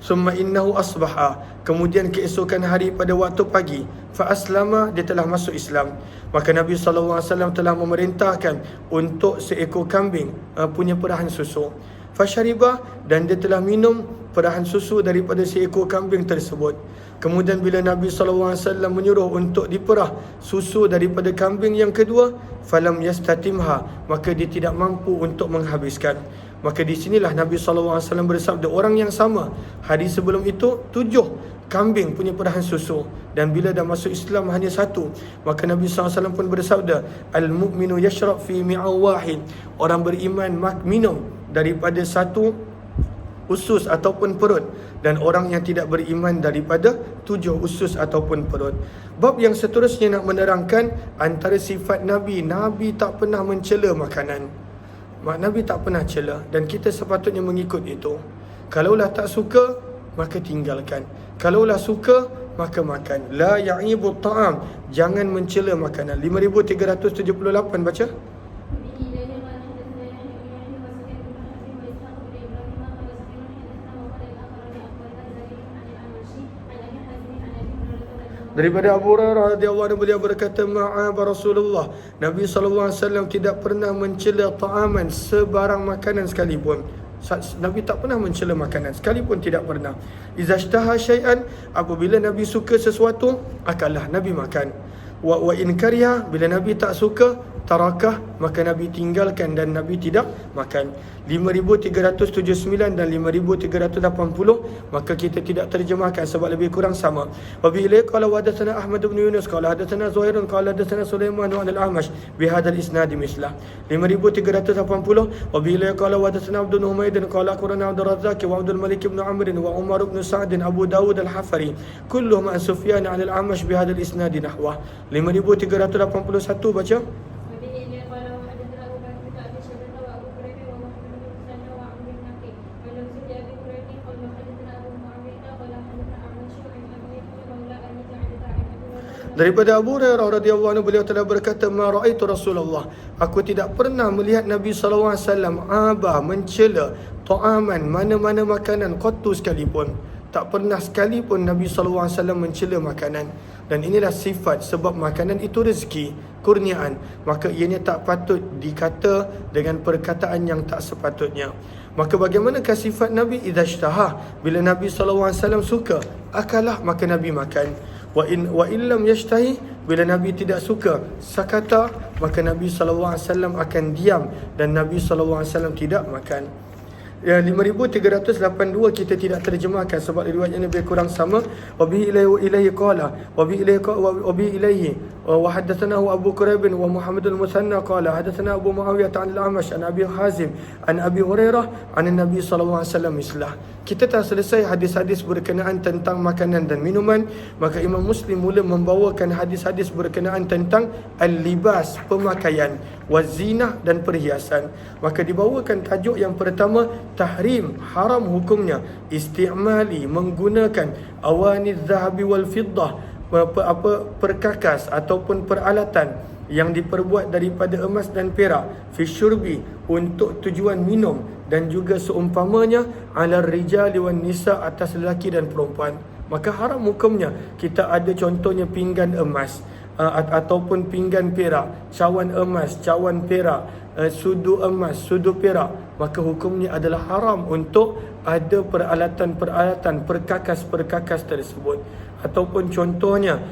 A: Summa innahu asbaha, kemudian keesokan hari pada waktu pagi, fa aslama, dia telah masuk Islam. Maka Nabi SAW telah memerintahkan untuk seekor kambing punya perahan susu. Fasyaribah, dan dia telah minum perahan susu daripada seekor kambing tersebut. Kemudian bila Nabi SAW menyuruh untuk diperah susu daripada kambing yang kedua, falam yastatimha, maka dia tidak mampu untuk menghabiskan. Maka di sinilah Nabi SAW bersabda, orang yang sama hari sebelum itu 7 kambing punya perahan susu, dan bila dah masuk Islam hanya 1. Maka Nabi SAW pun bersabda, al-mu'minu yashrab fi mi'aw wahid, orang beriman minum daripada 1 usus ataupun perut, dan orang yang tidak beriman daripada 7 usus ataupun perut. Bab yang seterusnya nak menerangkan antara sifat Nabi, Nabi tak pernah mencela makanan. Nabi tak pernah cela, dan kita sepatutnya mengikut itu. Kalaulah tak suka, maka tinggalkan. Kalaulah suka, maka makan. La ya'ibu ta'am, jangan mencela makanan. 5378 baca. Daripada Abu Hurairah radhiyallahu anhu, beliau berkata, ma'aba Rasulullah, Nabi SAW tidak pernah mencela ta'aman, sebarang makanan sekalipun. Nabi tak pernah mencela makanan sekalipun, tidak pernah. Iza ishtaha syai'an, apabila Nabi suka sesuatu, akallah Nabi makan. Wa in kariha, bila Nabi tak suka, tarakah, maka Nabi tinggalkan dan Nabi tidak makan. 5379 dan 5380, maka kita tidak terjemahkan sebab lebih kurang sama. Wa bi ilai qala hadatsana Ahmad bin Yunus qala hadatsana Zuhair qala hadatsana Sulaiman wa al-Amash bi hadzal isnad mislah. 5380 wa bi ilai qala hadatsana Abdul Humaid qala qurana Abdul Razzaq wa Abdul Malik bin Amr wa Umar bin Sa'd Abu Dawud al-Hafari kulluhum an Sufyan an al-Amash bi hadzal isnad nahwa. 5381 baca. Daripada Abu Hurairah radhiyallahu anhu, beliau telah berkata, ma raaitu Rasulullah, aku tidak pernah melihat Nabi sallallahu alaihi wasallam mencela ta'aman, mana-mana makanan, qattu sekalipun. Tak pernah sekalipun Nabi sallallahu alaihi wasallam mencela makanan. Dan inilah sifat, sebab makanan itu rezeki, kurniaan, maka ianya tak patut dikata dengan perkataan yang tak sepatutnya. Maka bagaimanakah sifat Nabi? Idza ishtaha, bila Nabi sallallahu alaihi wasallam suka, akalah, maka Nabi makan. Wa illam yashtahi, bila Nabi tidak suka, sakata, maka Nabi sallallahu alaihi wasallam akan diam dan Nabi sallallahu alaihi wasallam tidak makan. Ya, 5382 kita tidak terjemahkan sebab riwayatnya lebih kurang sama. Wa bihi ilaihi qala wa bihi ilaihi wa hadatsanahu Abu Quraib wa Muhammad al-Musanna qala hadatsana Abu Muawiyah an al-Amash an Abi Hazim an Abi Hurairah an Nabi sallallahu alaihi wasallam mislah. Kita telah selesai hadis-hadis berkenaan tentang makanan dan minuman, maka Imam Muslim mula membawakan hadis-hadis berkenaan tentang al-libas, pemakaian, wazinah dan perhiasan. Maka dibawakan tajuk yang pertama, tahrim, haram hukumnya, isti'mali, menggunakan awani zahabi wal fiddah, perkakas ataupun peralatan yang diperbuat daripada emas dan perak, fi syurbi, untuk tujuan minum, dan juga seumpamanya ala rijali wan nisa, atas lelaki dan perempuan. Maka haram hukumnya. Kita ada contohnya pinggan emas ataupun pinggan perak, cawan emas, cawan perak, sudu emas, sudu perak, maka hukumnya adalah haram untuk ada peralatan-peralatan perkakas-perkakas tersebut. Ataupun contohnya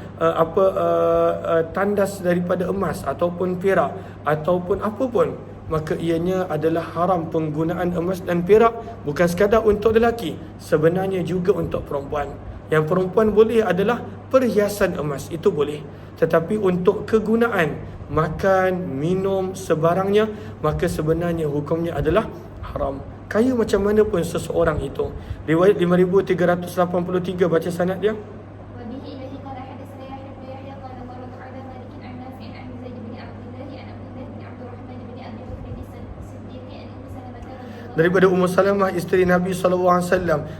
A: tandas daripada emas ataupun perak ataupun apa pun, maka ianya adalah haram penggunaan emas dan perak, bukan sekadar untuk lelaki, sebenarnya juga untuk perempuan. Yang perempuan boleh adalah perhiasan emas, itu boleh. Tetapi untuk kegunaan makan, minum, sebarangnya, maka sebenarnya hukumnya adalah haram. Kaya macam mana pun seseorang itu. Riwayat 5383, baca sanad dia. Daripada Ummu Salamah, isteri Nabi SAW,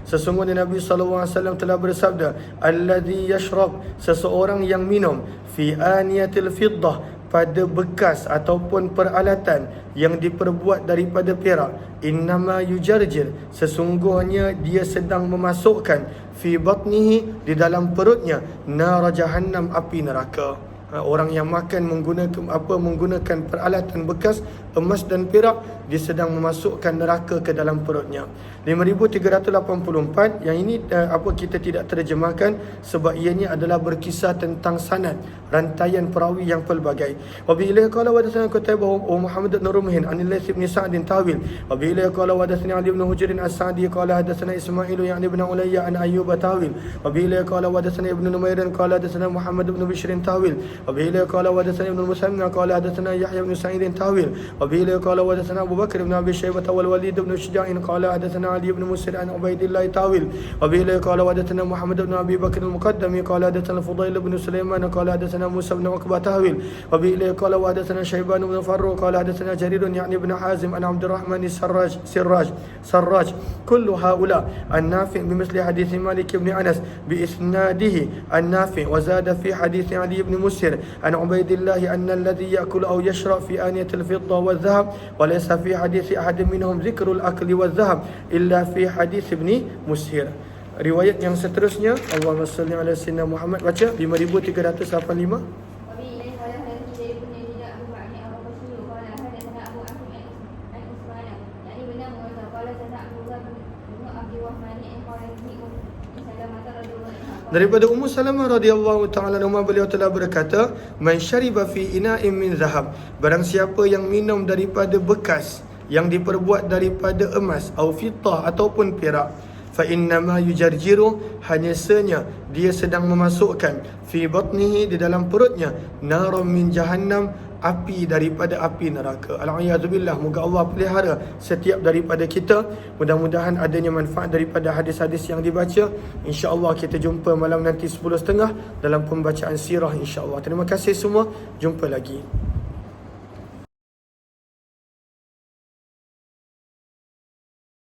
A: sesungguhnya Nabi SAW telah bersabda, alladhi yashrab, seseorang yang minum, fi aniyatil fiddah, pada bekas ataupun peralatan yang diperbuat daripada perak, innama yujarjir, sesungguhnya dia sedang memasukkan, fi batnihi, di dalam perutnya, nar jahannam, api neraka. orang yang makan menggunakan peralatan bekas emas dan perak, dia sedang memasukkan neraka ke dalam perutnya. 5384 yang ini kita tidak terjemahkan sebab ianya adalah berkisah tentang sanad, rantaian perawi yang pelbagai. Wa bi ilaihi qala wa hadatsana Qutaibah wa Muhammad bin Rumhin an Laits bin Sa'd tawil. Wa bi ilaihi qala wa hadatsana Ali bin Hujr as-Sa'di qala hadatsana Ismail yani ibn Ulayya an Ayyub tawil. Wa bi ilaihi qala wa hadatsana Ibn Numair qala hadatsana Muhammad bin Bishr tawil. Wa bi ilaihi qala wa hadatsana Ibn Musanna qala hadatsana Yahya bin Sa'id tawil. Wa bi ilaihi qala wa hadatsana Abu Bakr bin Abi Shaybah wal Walid bin Shuja'in qala hadatsana Ali bin Musir an Ubaidillah tawil. Wa bi ilaihi qala wa hadatsana Muhammad bin Abi Bakr al-Muqaddami qala hadatsana Fudail bin Sulaiman qala hadatsana Musa bin Uqbah tawil. Wa bi ilaihi qala wa hadatsana Shayban bin Farruq qala hadatsana Jarir yani ibn Hazim an Abdurrahman Sarraj kullu haula an-Nafi' bimithli hadits Malik bin Anas bi isnadihi an-Nafi' wa zada fi hadits Ali bin Musir an Ubaidillah anna alladhi ya'kulu aw yashrab fi aniyati al-fidda wal-dhahab wa laysa fi hadits ahad minhum dhikru al-akli wal-dhahab illa fi hadits Ibn Mushir. Riwayat yang seterusnya, Allahumma salli ala sayyidina Muhammad, baca 5385. Daripada Ummu Salamah radhiyallahu ta'ala anha, beliau telah berkata, man syariba fi ina'in min zahab, barang siapa yang minum daripada bekas yang diperbuat daripada emas atau fittah ataupun perak, fa innama yujarjiru, hanya senya dia sedang memasukkan fi batnihi, di dalam perutnya, naram min jahannam, api daripada api neraka. Al-a'yadzubillah. Moga Allah pelihara setiap daripada kita. Mudah-mudahan adanya manfaat daripada hadis-hadis yang dibaca. InsyaAllah kita jumpa malam nanti 10.30 dalam pembacaan sirah insyaAllah. Terima kasih semua. Jumpa lagi.